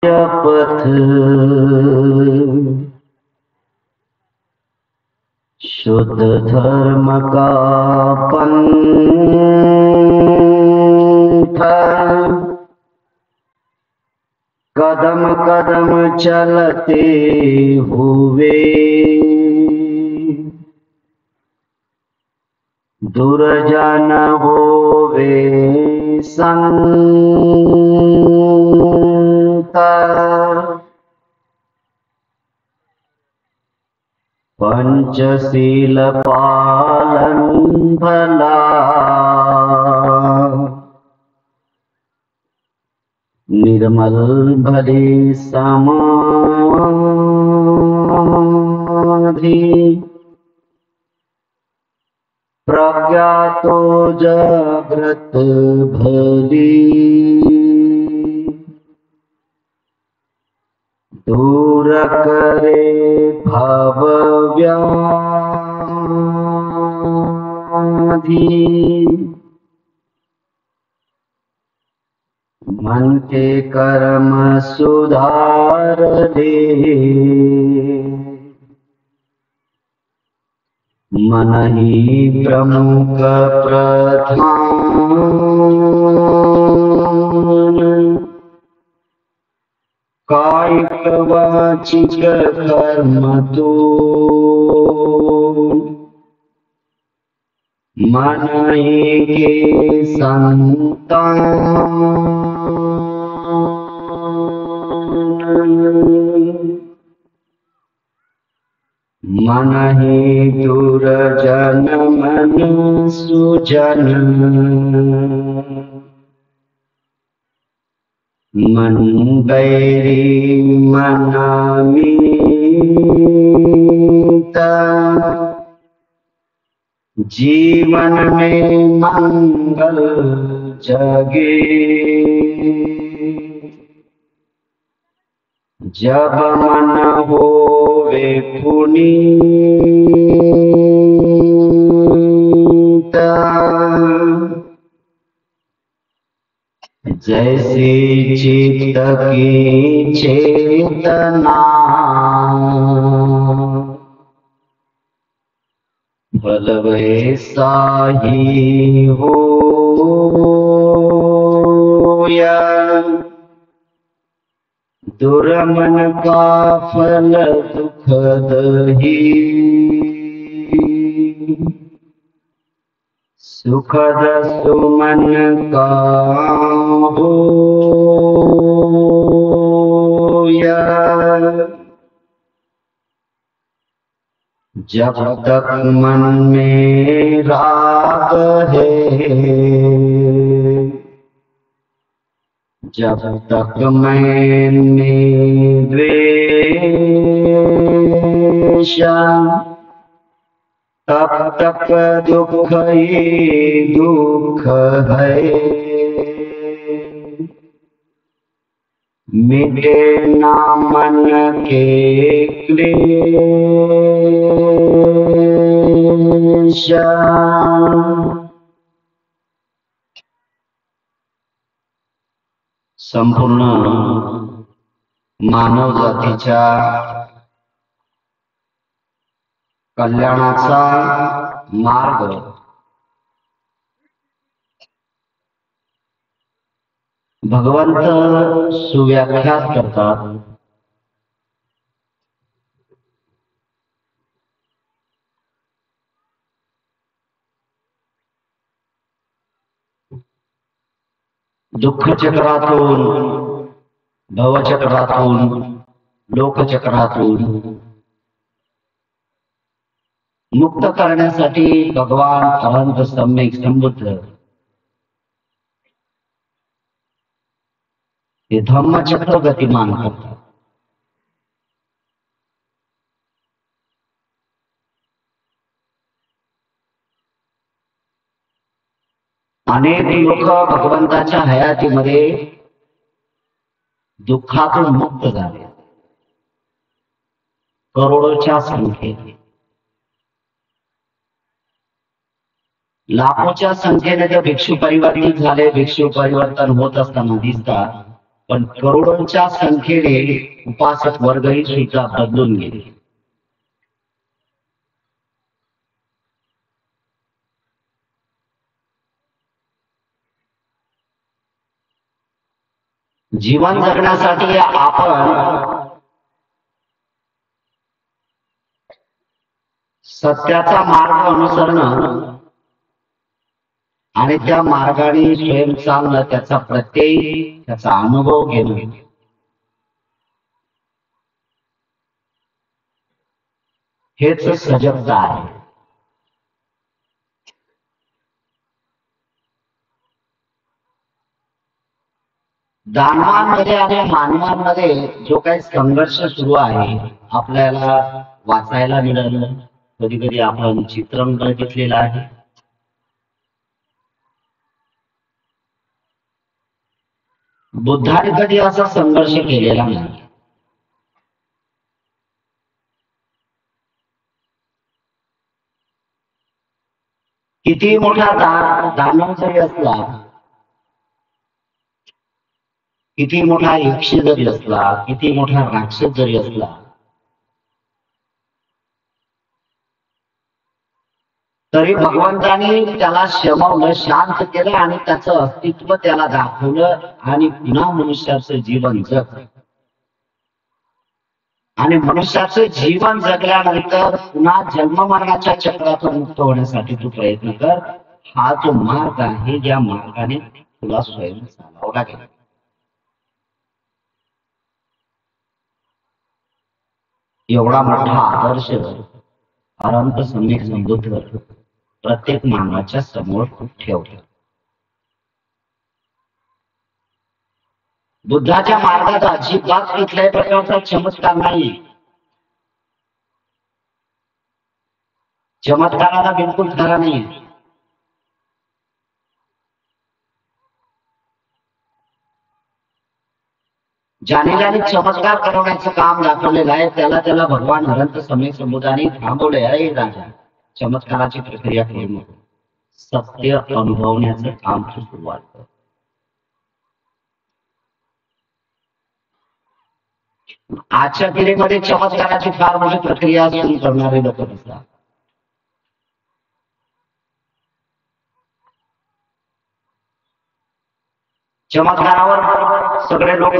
पथ शुद्ध धर्म का पंथ कदम कदम चलते हुए दुर्जन होवे संत पंचशील पालन भला निर्मल भली समाधि प्रज्ञा तो जागृत भली दूर करे भव व्याधि मन के कर्म सुधार दे मन ही प्रमुख प्रधान कायिक वाचिक कर्म तो मन ही के संतान मन ही दुर्जन मन सुजन मन बैरी मन मीता जीवन में मंगल जगे जब मन होवे पुनीता जैसे चित्त की चेतना बल वैसा ही हो या दुर्मन का फल दुखद ही सुखद सुमन का हो या जब तक मन में राग है जब तक मैं में द्वेष तब तक दुख ही दुख है मिटे ना मन के क्लेश संपूर्ण मानव जातीच्या कल्याणाचा मार्ग भगवंत सुव्याख्यात करतात. दुःखचक्रातून भवचक्रातून लोकचक्रातून मुक्त करण्यासाठी भगवान अनंत सम्यक संबुद्ध हे धम्मचक्र गतिमान करतात. अनेक लोक भगवंताच्या हयातीमध्ये दुःखातून मुक्त झाले, करोडोच्या संख्येने, लाखोच्या संख्येने ते भिक्षू परिवर्तित झाले. भिक्षू परिवर्तन होत असताना दिसतात पण करोडोंच्या संख्येने उपासक वर्गही सुद्धा बदलून गेले. जीवन जगण्यासाठी आपण सत्याचा मार्ग अनुसरणं आणि त्या मार्गाने स्वयं चालणं, त्याचा प्रत्यय, त्याचा अनुभव घेणं, हेच सजगता आहे. दानवांमध्ये आणि मानवांमध्ये जो काही संघर्ष सुरू आहे आपल्याला वाचायला मिळालं. कधी कधी आपण चित्रण बघितलेलं आहे. बुद्धाने कधी असा संघर्ष केलेला नाही. किती मोठा दानव जरी असला, किती मोठा यक्ष जरी असला, किती मोठा राक्षस जरी असला, तरी भगवंतानी त्याला शमवलं, शांत केलं आणि त्याचं अस्तित्व त्याला दाखवलं आणि पुन्हा मनुष्याचं जीवन जग. आणि मनुष्याचं जीवन जगल्यानंतर पुन्हा जन्म मरणाच्या चक्रातून मुक्त होण्यासाठी तू प्रयत्न कर. हा जो मार्ग आहे, ज्या मार्गाने तुला स्वयं चालावं लागेल. एवढा मोठा आदर्श अनंत सम्यक संबुद्ध प्रत्येक मानवाच्या समोर ठेवतो. बुद्धाच्या मार्गात अजिबात कुठल्याही प्रकारचा चमत्कार नाही. चमत्काराला बिलकुल खरा नाही. ज्याने ज्याने चमत्कार करवण्याचं काम दाखवलेलं आहे त्याला भगवान अनंत सम्यक संबुद्धाने थांबवले. अरे राजा, चमत्काराची प्रक्रिया करू नको, सत्य अनुभवण्याचं काम सुरुवात कर. आजच्या पिढीमध्ये चमत्काराची फार मोठी प्रक्रिया सुरू करणारे लोक दिसतात. चमत्कारावर सगळे लोक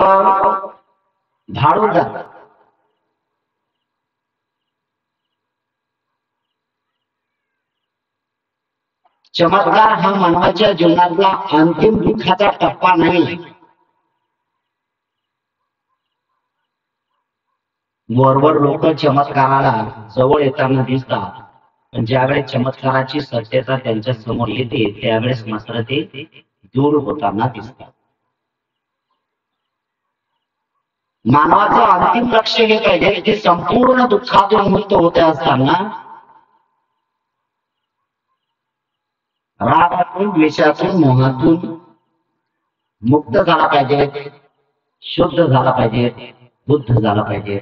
धाडून जातात. चमत्कार हा मानवाच्या जीवनातला अंतिम दुःखाचा टप्पा नाही. वरवर लोक चमत्काराला जवळ येताना दिसतात, पण ज्यावेळेस चमत्काराची सत्यता त्यांच्या समोर येते त्यावेळेस मात्र ते दूर होताना दिसतात. मानवाचं अंतिम लक्ष हे पाहिजे की संपूर्ण दुःखातून मुक्त होते असताना रागातून, द्वेषातून, मोहातून मुक्त झाला पाहिजे, शुद्ध झाला पाहिजे, बुद्ध झाला पाहिजे.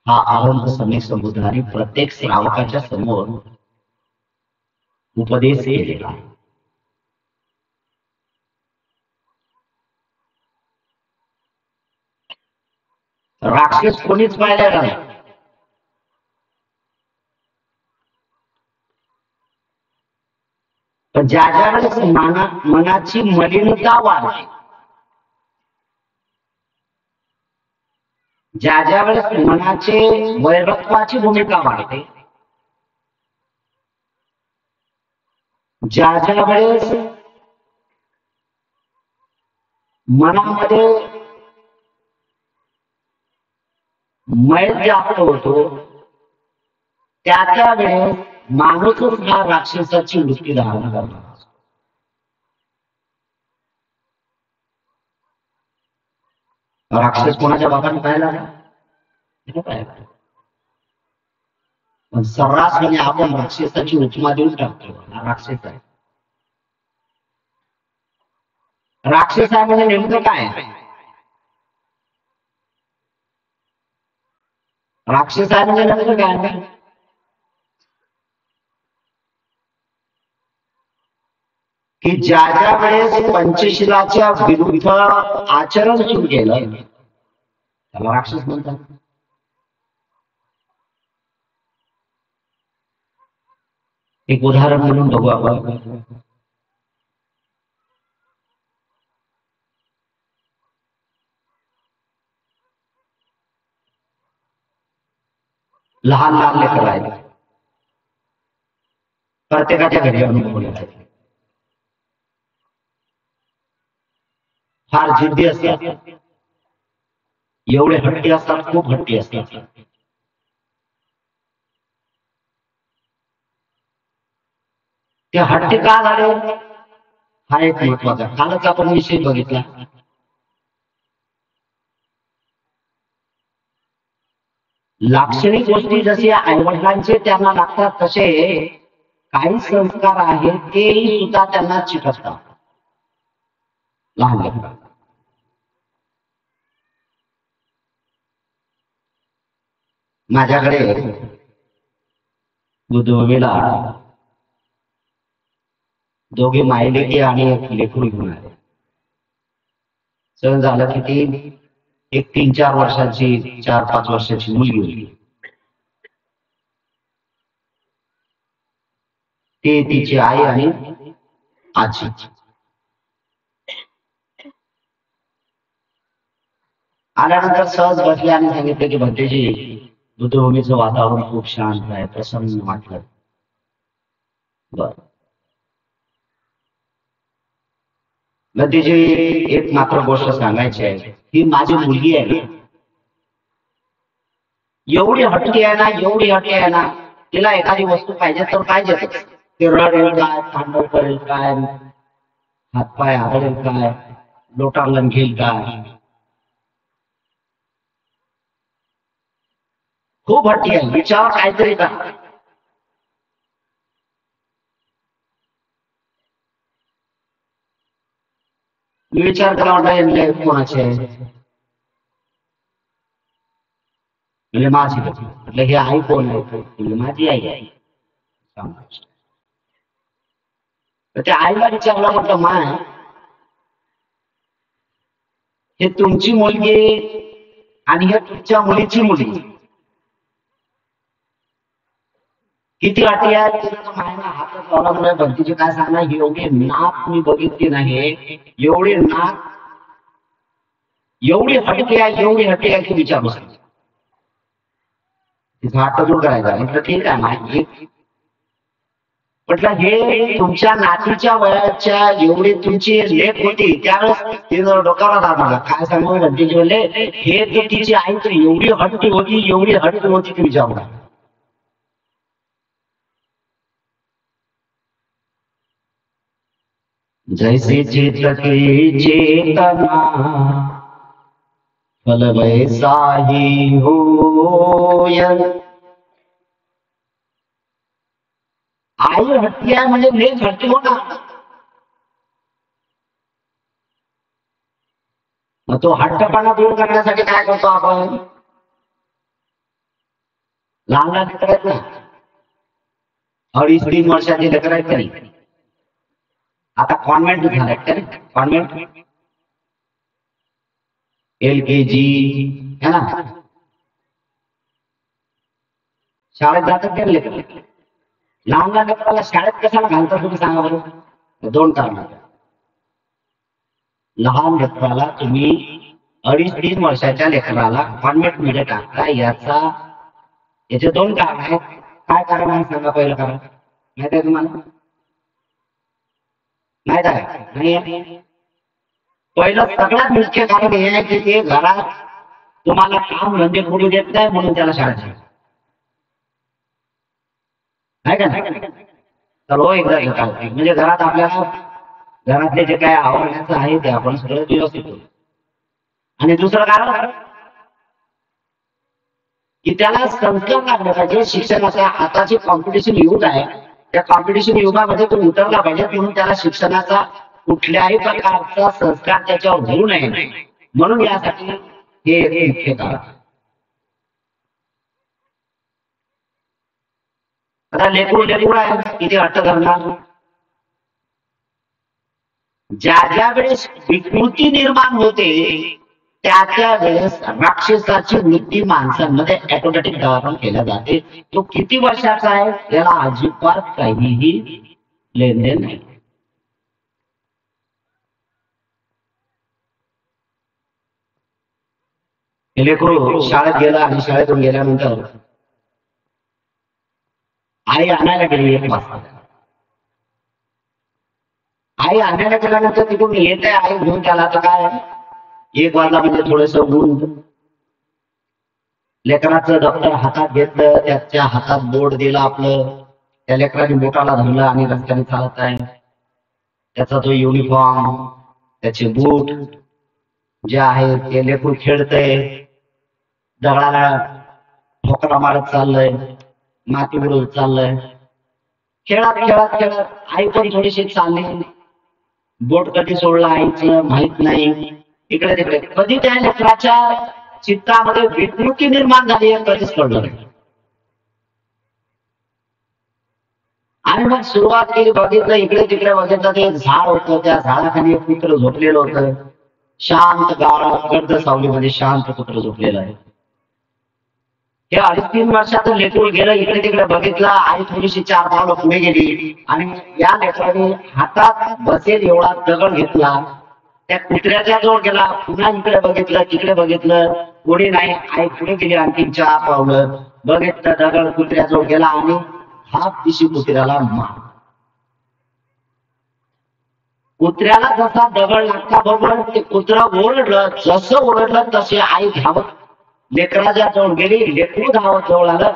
हा अनंत सम्यक संबुद्धाने प्रत्येक श्रावकाच्या समोर उपदेश केलेला आहे. राक्षस कोणीच पाहिलेला नाही. पण ज्या ज्या वेळेस मनाची मलिनता वाढते, ज्या ज्या वेळेस मनाचे वैरत्वाची भूमिका वाढते, ज्या ज्या वेळेस मनामध्ये मैल जास्त होतो, त्या वेळेस माणूसच हा राक्षसाची वृत्ती धारण करतो. राक्षस कोणाच्या बापाने पाहिला नाही. पण सर्रासपणे आपण राक्षसाची उपमा देऊन टाकतो, हा राक्षस आहे. राक्षस आहे म्हणजे नेमकं काय? राक्षस आहे म्हणजे नेमकं काय? की ज्या ज्या वेळेस पंचशिलाच्या विरुद्ध आचरण सुरू केलं त्याला राक्षस म्हणतात. एक उदाहरण म्हणून बघू आपण. लहान लहान लेकर आहेत, प्रत्येकाच्या घरी अनुभवले आहेत. फार जिद्दी असतात, एवढे हट्टी असतात, खूप हट्टी असतात. ते हट्टी का झाले हा एक महत्वाचा. कालच आपण विषय बघितला. लाक्षणिक गोष्टी जसे आईवडिलांचे त्यांना लागतात तसे काही संस्कार आहेत तेही सुद्धा त्यांना चिकटतात लहान लेकरांना. माझ्याकडे बुद्धभूमीला दोघे मायलेकी आणि एक लेकरू घेऊन आले. सण झालं की ती एक 3-4 वर्षाची 4-5 वर्षाची मुलगी होती. ती तिची आई आणि आजी. आल्यानंतर सहज बसले आणि सांगितलं की भंतेजी बुद्धभूमीचं वातावरण खूप शांत आहे, प्रसन्न वाटलं. बर, भंतेजी एक मात्र गोष्ट सांगायची आहे, ही माझी मुलगी आहे ना, एवढी हटके आहे ना, एवढी हटके आहे ना, तिला एखादी वस्तू पाहिजे तर पाहिजेच. ते रडेल काय, तांडव करेल काय, हातपाय आदळेल काय, लोटांगण घेईल काय, खूप हट्टी आहे. विचार काहीतरी का. मी विचार केला म्हटलं कोणाचे आहे, म्हणजे माझी. म्हटलं हे आई कोण आहे, म्हणजे माझी आई आहे. तर त्या आईला विचारलं, म्हटलं माय हे तुमची मुलगी आणि हे तुमच्या मुलीची मुलगी किती अटी आहेत तिला मायना हातात लावल्यामुळे भंतीची काय सांगणार, एवढी नाक मी बघितली नाही, एवढी नाक, एवढी हटके आहे, एवढी हटके आहे की विचारू शकतो. तिचा हात दूर करायचा. म्हटलं ठीक आहे माहिती. म्हटलं हे तुमच्या नातीच्या वयाच्या एवढी तुमची लेख होती त्यावेळेस तिनं डोक्याला दाबला. काय सांगू भंतीजी म्हणले हे तर तिची आई तर एवढी हटकी होती, एवढी हटकी होती की विचारू. जैसे चित की चेतना फल वैसा ही होय. आई हट्टी आहे म्हणजे लेख हट्टी होणार. मग तो हट्टपणा दूर करण्यासाठी काय करतो आपण, लहान लहान लेकर आहेत ना, 2.5-3 वर्षाची लेकर आहेत तरी आता कॉन्व्हेंट झालंय तरी, कॉन्व्हेंट LKG है ना, शाळेत जातात ते लेकर. लहान लहान लेकराला शाळेत कशाला घालतात तुम्ही सांगा बरं. 2 कारण. लहान लेकराला तुम्ही 2.5-3 वर्षाच्या लेकराला कॉन्व्हेंट मध्ये टाकता, याचे 2 कारण आहेत. काय कारण आहे सांगा. पहिलं कारण माहित आहे तुम्हाला, माहित आहे. पहिलं सगळ्यात मुख्य कारण हे आहे की ते घरात तुम्हाला काम धंदे करू देत नाही म्हणून त्याला शाळेत आहे का नाही. तर हो एकदा म्हणजे घरात आपल्याला घरातले जे काय आवडण्याचं आहे ते आपण सगळं व्यवस्थित करू. आणि दुसरं कारण की त्याला संस्कार लागला पाहिजे शिक्षणाचा. आताची कॉम्पिटिशन युग आहे, त्या कॉम्पिटिशन युगामध्ये तो उतरला पाहिजे म्हणून त्याला शिक्षणाचा कुठल्याही प्रकारचा संस्कार त्याच्यावर होऊ नये म्हणून यासाठी हे मुख्य कारण. आता लेकरू आहे किती हट्ट करणार. ज्या ज्या वेळेस विकृती निर्माण होते त्या त्या वेळेस राक्षसाची वृत्ती माणसांमध्ये ऑटोमॅटिक निर्माण केल्या जाते. तो किती वर्षाचा आहे त्याला अजिबात काहीही लेनदेन नाही. लेकरू शाळेत गेला आणि शाळेतून गेल्यानंतर आई आणायला गेली 1 वाजता. आई आणायला गेल्यानंतर तिथून येत आहे आई घेऊन त्याला. आता काय 1 वाजला म्हणजे थोडस ऊन. लेकराचं दप्तर हातात घेतलं त्याच्या हातात बोर्ड दिलं आपलं. त्या लेकराने बोटाला धरलं आणि रस्त्याने चालत आहे. त्याचा तो युनिफॉर्म त्याचे बूट जे आहे ते लेकरू खेळतय. दगडाला ठोकरा मारत चाललंय. माती उडवत चाललंय. खेळत खेळत खेळत आई पण थोडीशी चालली. बोट कधी सोडला आईचं माहित नाही. इकडे तिकडे कधी त्या लेकराच्या चित्तामध्ये विकृती निर्माण झाली आहे कधीच कळलं नाही. आणि मग सुरुवात केली. बघितलं इकडे तिकडे बघितलं ते झाड होतं. त्या झाडाखाली एक कुत्र झोपलेलं होतं. शांत गाळा गर्द सावलीमध्ये शांत कुत्र झोपलेलं आहे. हे 2.5-3 वर्षाचं लेकरू गेलं. इकडे तिकडे बघितलं. आई थोडीशी 4 पावलं पुढे गेली आणि या लेकराने हातात बसेल एवढा दगड घेतला. त्या कुत्र्याच्या जवळ गेला. पुन्हा इकडे बघितलं तिकडे बघितलं कोणी नाही. आई पुढे गेली आणखी 4 पावलं. बघितलं दगड कुत्र्याजवळ गेला आणि हात दिशी कुत्र्याला मार. कुत्र्याला जसा दगड लागता बरोबर ते कुत्रा ओरडलं. जसं ओरडलं तसे आई धावत लेकराच्या जवळ गेली. लेकरू धावत जवळ आलं.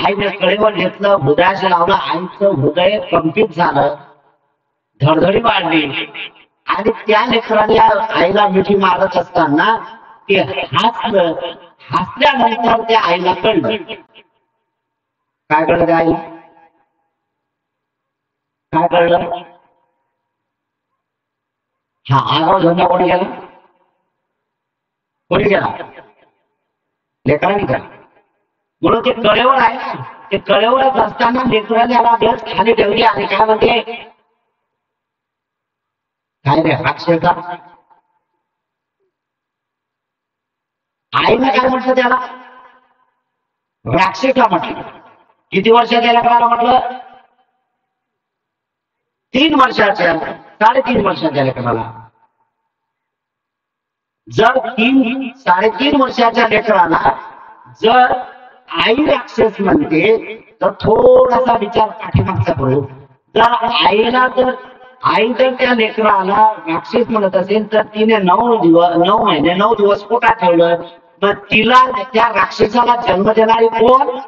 आईने कडेवर घेतलं. हृदयाशी लावलं. आईचं हृदय कंपित झालं. धडधडी वाढली आणि त्या लेकराने आईला मिठी मारत असताना ते हसलं. हसल्यानंतर त्या आईला कळलं. काय कळलं त्या आईला? काय कळलं? हा आगाव धंदा कोणी गेला? कोणी गेला? लेकरांनी केला. म्हणून ते कळेवर आहे ना. ते कळेवरच असताना लेकराने याला गज खाली ठेवली आणि काय म्हणते काय रे राक्षसा. आईने काय म्हटलं त्याला? राक्षसा म्हटलं. किती वर्षाच्या लेकराला म्हटलं? 3 वर्षाच्या 3.5 वर्षाच्या लेकराला. जर 3-3.5 वर्षाच्या लेकराला जर आई राक्षस म्हणते तर थोडासा विचार पाठीमागचा करू. जर आईला जर आई जर त्या लेकराला राक्षस म्हणत असेल तर तिने 9 महिने 9 दिवस पोटात ठेवलं. तर तिला त्या राक्षसाला जन्म देणारी कोण?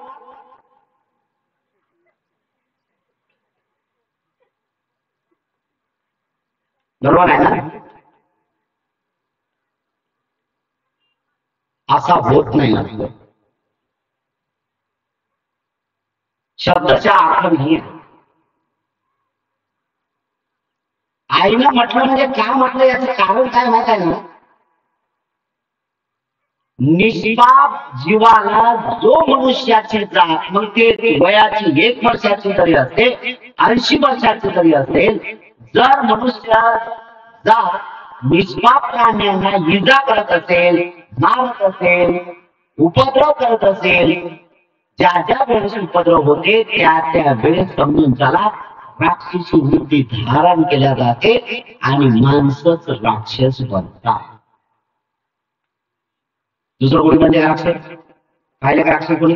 बरोबर आहे ना? असा होत नाही ना. शब्दाच्या अर्थ नाही. आईनं म्हटलं म्हणजे काय म्हटलं याचं कारण काय माहित आहे ना? निष्पाप जीवाला जो मनुष्याची जात मग ते वयाची 1 वर्षाची तरी असते 80 वर्षाची तरी असेल. जर मनुष्य जात निष्पाप प्राण्यांना इजा करत असेल मारत असेल उपद्रव करत असेल ज्या ज्या वेळेस उपद्रव होते त्या त्या वेळेस समजून चला राक्षसी वृत्ती धारण केल्या जाते आणि माणसंच राक्षस बनतात. दुसरं कोणी म्हणजे राक्षस? पाहिले का राक्षस कोणी?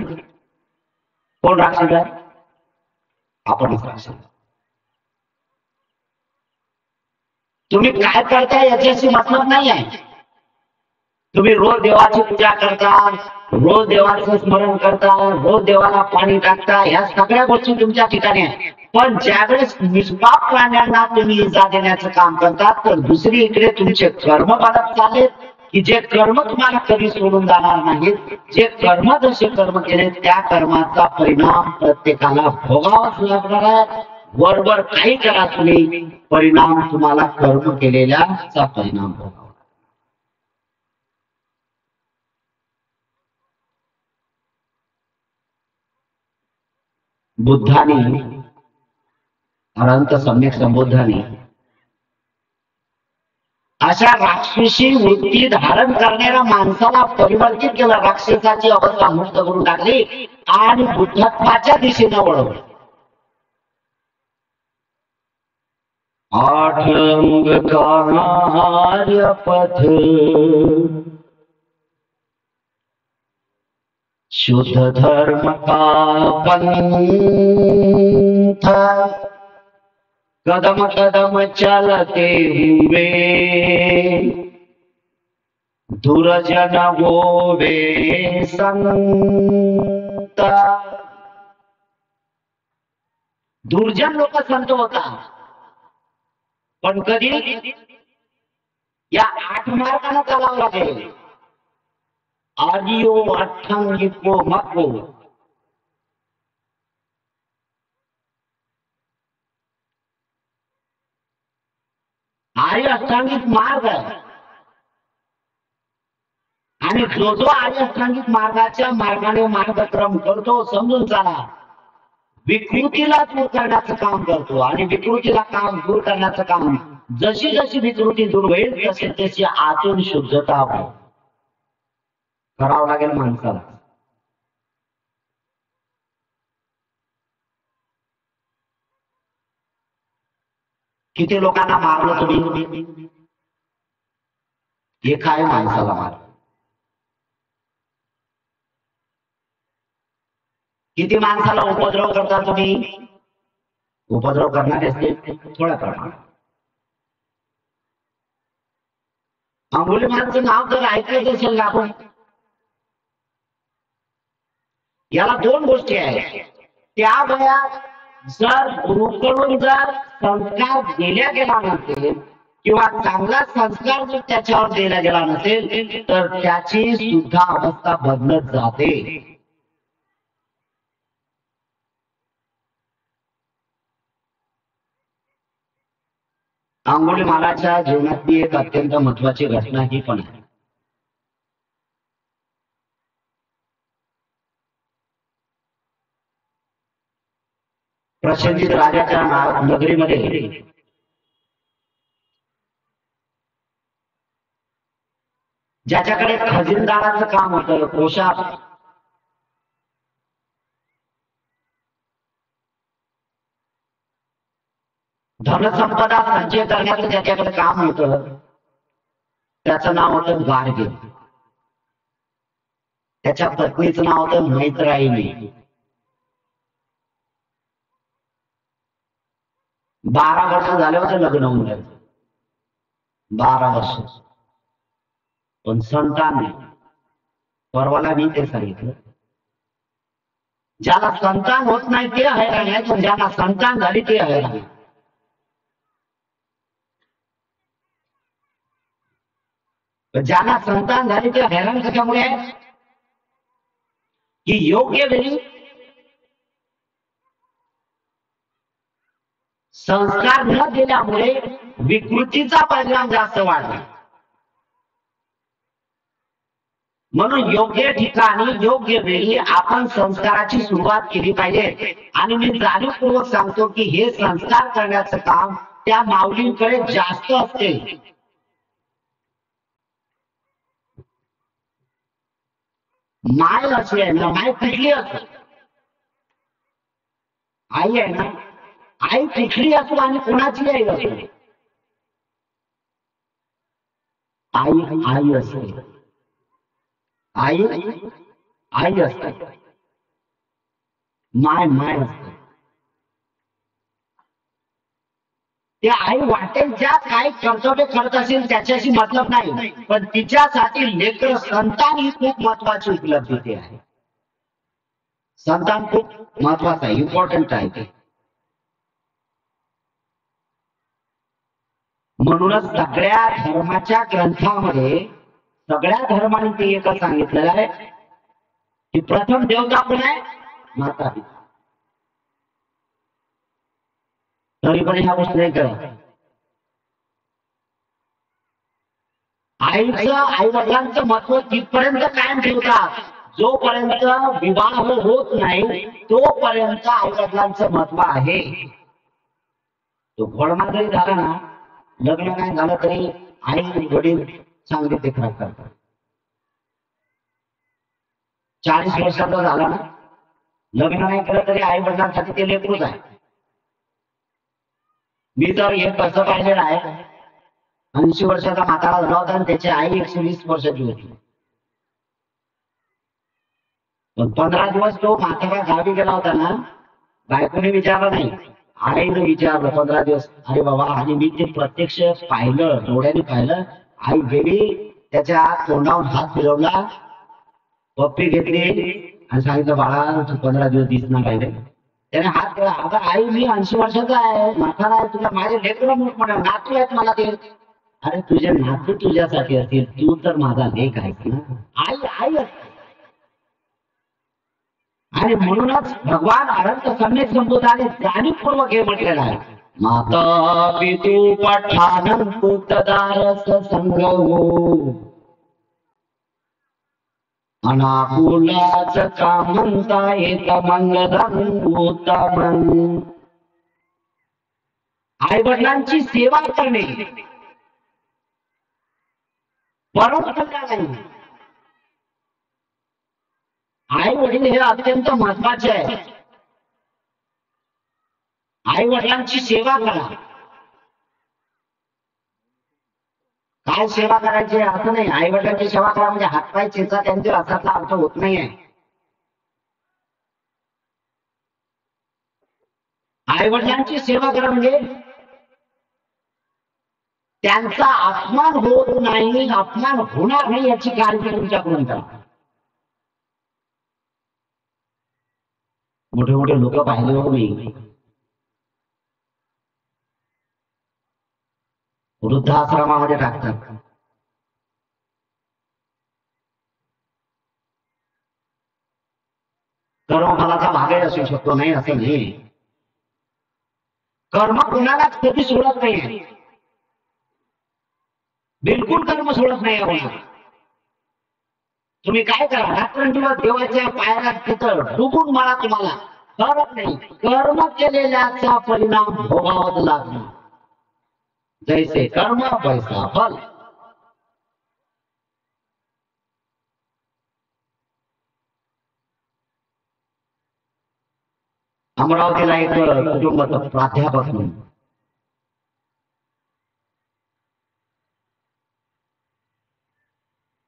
कोण राक्षस आहे? आपणच राक्षस. तुम्ही काय करता याच्याशी मतलब नाही आहे. तुम्ही रोज देवाची पूजा करता. रोज देवाचं स्मरण करता. रोज देवाला पाणी टाकता. ह्या सगळ्या गोष्टी तुमच्या ठिकाणी आहेत. पण ज्यावेळेस निष्पाप प्राण्यांना तुम्ही इजा देण्याचं काम करतात तर दुसरी इकडे तुमचे कर्म वाढत चालले की जे कर्म तुम्हाला कधी सोडून जाणार नाहीत. जे कर्म जसे कर्म केले त्या कर्माचा परिणाम प्रत्येकाला भोगावाच लागणार आहे. वरवर काही करा तुम्ही परिणाम तुम्हाला कर्म केलेल्याचा परिणाम भोगावा. बुद्धाने अनंत सम्यक संबोधाने अशा राक्षसी वृत्ती धारण करणाऱ्या माणसाला परिवर्तित केलं, राक्षसाची अवस्था मुक्त करून टाकली आणि बुद्धत्वाच्या दिशेने वळवलं. आठंग कार्य पथ शुद्ध धर्म का पंथ कदम कदम चलते हुए दुर्जन होवे संत. दुर्जन लोक संत होता, पण कधी या 8 मार्गाने चालावं लागेल. आर्यो अष्टांगिको मग्गो. आर्य अष्टांगिक मार्ग आहे आणि जो जो आर्य अष्टांगिक मार्गाच्या मार्गाने मार्गक्रम करतो समजून चला, विकृतीला दूर करण्याचं काम करतो. आणि विकृतीला काम दूर करण्याचं काम, जशी जशी विकृती दूर होईल तशी तशी आतून शुद्धता करावं लागेल माणसाला. किती लोकांना मारलं तुम्ही? हे काय माणसाला मार. किती माणसाला उपद्रव करता तुम्ही? उपद्रव करणारे असते थोड्या प्रमाणात. अंगुलीमालाचं नाव जर ऐकायचं असेल ना आपण, याला 2 गोष्टी आहेत. त्या वयात जर गुरुकडून जर संस्कार दिला गेला नसेल किंवा चांगला संस्कार जर त्याच्यावर दिला गेला नसेल तर त्याची सुद्धा अवस्था बदलत जाते. अंगुलीमालाच्या जीवनातली एक अत्यंत महत्वाची घटना ही पण आहे. प्रसेनजित राजाच्या नगरीमध्ये ज्याच्याकडे खजिनदाराचं काम होतं, कोशात, धनसंपदा संचय करण्याचं ज्याच्याकडे काम होतं, त्याचं नाव होतं गार्गी. त्याच्या पत्नीचं नाव होतं मैत्रायणी. 12 वर्ष झाले होते लग्न होऊन गेलं. 12 वर्ष, पण संतान नाही. परवाला मी ते सांगितलं, ज्याला संतान होत नाही ते हैराण आहे, पण ज्याला संतान झाली ते हैराण आहे. ज्यांना संतान झाली ते हैराण कशामुळे? की योग्य वेळी संस्कार न दिल्यामुळे विकृतीचा परिणाम जास्त वाढला. म्हणून योग्य ठिकाणी योग्य वेळी आपण संस्काराची सुरुवात केली पाहिजे. आणि मी जाणीवपूर्वक सांगतो की हे संस्कार करण्याचं काम त्या माऊलींकडे जास्त असते. माय अशी आहे ना, माय कुठली असते, आई आहे ना, आई कुठली असो आणि कोणाची आई असो, आई आई असते. आई आई असते, माय माय असते. ते आई वाटेल ज्या काय कर्तव्य करत असेल त्याच्याशी मतलब नाही, पण तिच्यासाठी लेकर संतान ही खूप महत्वाची उपलब्धी आहे. संतान खूप महत्वाचं आहे, इम्पॉर्टंट आहे ते. म्हणूनच सगळ्या धर्माच्या ग्रंथामध्ये सगळ्या धर्माने ते एकच सांगितलेलं आहे की प्रथम देवता कोण आहे? माता पिता. तरी पण ह्या गोष्टी नाही करत. आईचं आई वडिलांचं महत्व तिथपर्यंत कायम ठेवतात जोपर्यंत विवाह होत नाही तोपर्यंत आई वडिलांचं महत्व आहे. तो घोडमा जरी झाला ना, लग्न नाही झालं तरी आई वडील चांगले देखभाल करतात. 40 वर्षाचा झाला ना, लग्न नाही केलं तरी आई वडिलांसाठी ते लेकरूच आहे. मी तर हे कसं पाहिलेलं आहे, 80 वर्षाचा म्हातारा झाला होता आणि त्याची आई 120 वर्षाची होती. पण 15 दिवस तो म्हातारा गावी गेला होता ना, बायकोने विचारलं नाही, आईने विचारलं 15 दिवस. अरे बाबा, आणि मी ते प्रत्यक्ष पाहिलं, डोळ्याने पाहिलं. आई गेली, त्याच्या तोंडावर हात फिरवला, पप्पी घेतली आणि सांगितलं, बाळा तू 15 दिवस दिसणार पाहिजे. त्याने हात दिला. अगं आई, मी 80 वर्षाचा आहे, म्हातारा आहे, तुला माझे लेकरं मोठमोठे नातू आहेत मला ते. अरे तुझे नातू तुझ्यासाठी असतील, तू तर माझा लेक आहेस ना. आई आई असते. आणि म्हणूनच भगवान अनंत सम्यक संबोधाने जाणीवपूर्वक हे म्हटलेलं आहे, माता पितू पठानं पुत्रदारस संगो अनाकुलाच का म्हणता येत मंगलम उत्तमं. आई वडिलांची सेवा करणे परम कल्याण नाही. आई वडील हे अत्यंत महत्वाचे आहे. आई वडिलांची सेवा करा. काय सेवा करायची असं नाही, आई वडिलांची सेवा करा म्हणजे हातपाय चेचा त्यांचे असाचा अर्थ होत नाहीये. आई वडिलांची सेवा करा म्हणजे त्यांचा अपमान होत नाही, अपमान होणार नाही याची काळजी तुमच्याकडून करा. मोठे मोठे लोक पाहिले हो मी, वृद्धाश्रमामध्ये टाकतात. कर्मफलाचा भागही असू शकतो, नाही असं नाही. कर्म कुणालाच कधी सोडत नाही, बिलकुल कर्म सोडत नाही आपण. तुम्ही काय करा, रात्रंदिवस देवाच्या पायाला तिथं डुबून मारा, तुम्हाला कळत नाही. कर्म केलेल्याचा परिणाम भोगावाच लागणार. जैसे कर्म पैसा फल. अमरावतीला एक कुटुंब प्राध्यापक म्हणून,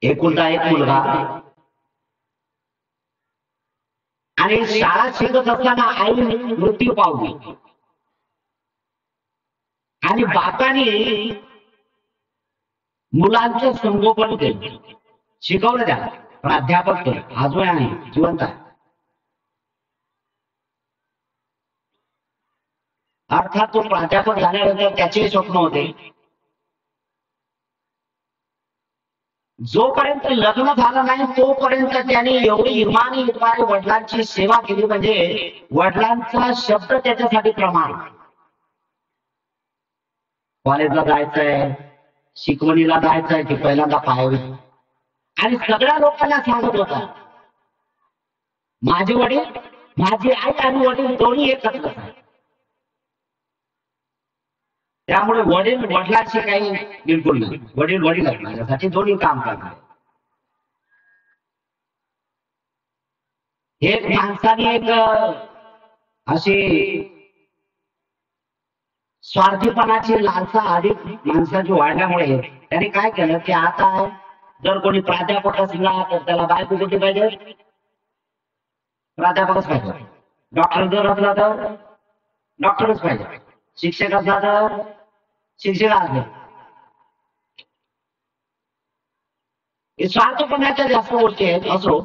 एकुलता एक मुलगा, आणि शाळा शिकत असताना आई मृत्यू पावली आणि बापाने मुलांचं संगोपन केलं, शिकवलं त्याला, प्राध्यापक केलं. आजोबा आहे, जिवंत आहे. अर्थात तो प्राध्यापक झाल्यानंतर त्याचे स्वप्न होते, जोपर्यंत लग्न झालं नाही तोपर्यंत त्याने एवढी इमानी इतबारी वडिलांची सेवा केली, म्हणजे वडिलांचा शब्द त्याच्यासाठी प्रमाण. कॉलेजला जायचंय, शिकवणीला जायचंय की पहिल्यांदा पाहावी, आणि सगळ्या लोकांना सांगत होता, माझे वडील, माझी आई आणि वडील दोन्ही एकत्र आहे. त्यामुळे वडील वडिलांशी काही बिलकुल नाही, वडील वडील आहेत माझ्यासाठी, दोन्ही काम करणार. एक माणसाने एक अशी स्वार्थीपणाची लालसा अधिक माणसाची वाढल्यामुळे त्याने काय केलं की आता जर कोणी प्राध्यापक असला तर त्याला बायको कुठे पाहिजे, प्राध्यापकच पाहिजे. डॉक्टर जर असला तर डॉक्टरच पाहिजे, शिक्षक असला तर शिक्षक असले. हे स्वार्थपणाच्या जास्त गोष्टी आहेत. असो,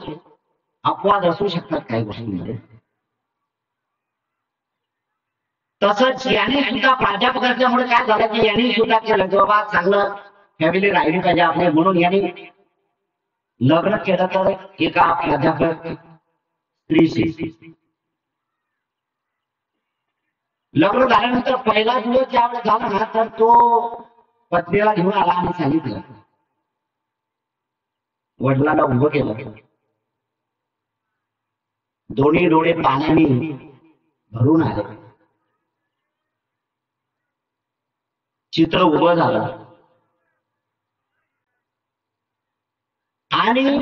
अपवाद असू शकतात काही गोष्टींमध्ये. तसंच याने सुद्धा प्राध्यापक असल्यामुळे काय झालं की यांनी सुद्धा केलं की बाबा चांगलं फॅमिली राहिली पाहिजे आपले, म्हणून यांनी लग्न केलं तर एका प्राध्यापक स्त्रीशी. लग्न झाल्यानंतर पहिला दिवस ज्यावेळेस झाला ना, तर तो पत्नीला घेऊन आला आणि सांगितलं, वडिलांना उभं केलं, दोन्ही डोळे पाण्याने भरून आले, चित्र उभं झालं. आणि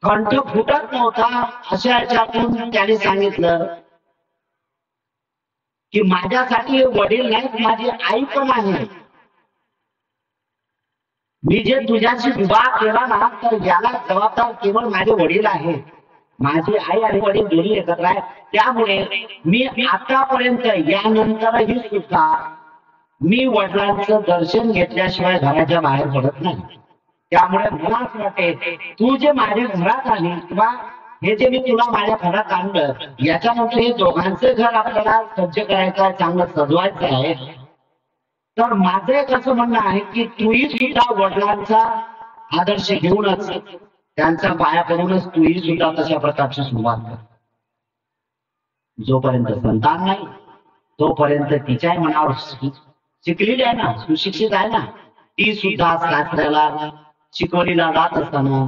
कंठ फुटत नव्हता. अशा याच्यातून त्याने सांगितलं की माझ्यासाठी वडील नाहीत, माझी आई पण आहे. मी जे तुझ्याशी विवाह केला ना, तर याला जबाबदार केवळ माझे वडील आहेत. माझी आई आणि वडील दोन्ही एकत्र आहेत. त्यामुळे मी आतापर्यंत यानंतरही सुद्धा मी वडिलांचं दर्शन घेतल्याशिवाय घराच्या बाहेर पडत नाही. त्यामुळे मला असं वाटते तू जे माझ्या घरात आली किंवा हे जे मी तुला माझ्या घरात आणलं, याच्यानंतर हे दोघांचं घर आपल्याला सज्ज करायचं आहे, चांगलं सजवायचं आहे. तर माझं एक असं म्हणणं आहे की तूही सुद्धा वडिलांचा आदर्श घेऊनच त्यांचा पाया पडूनच तूही सुद्धा तशा प्रकारची सुरुवात कर. जोपर्यंत संतान नाही तोपर्यंत तिच्याही मनावर शिकलेली आहे ना, सुशिक्षित आहे ना, ती सुद्धा सासऱ्याला शिकवणीला जात असताना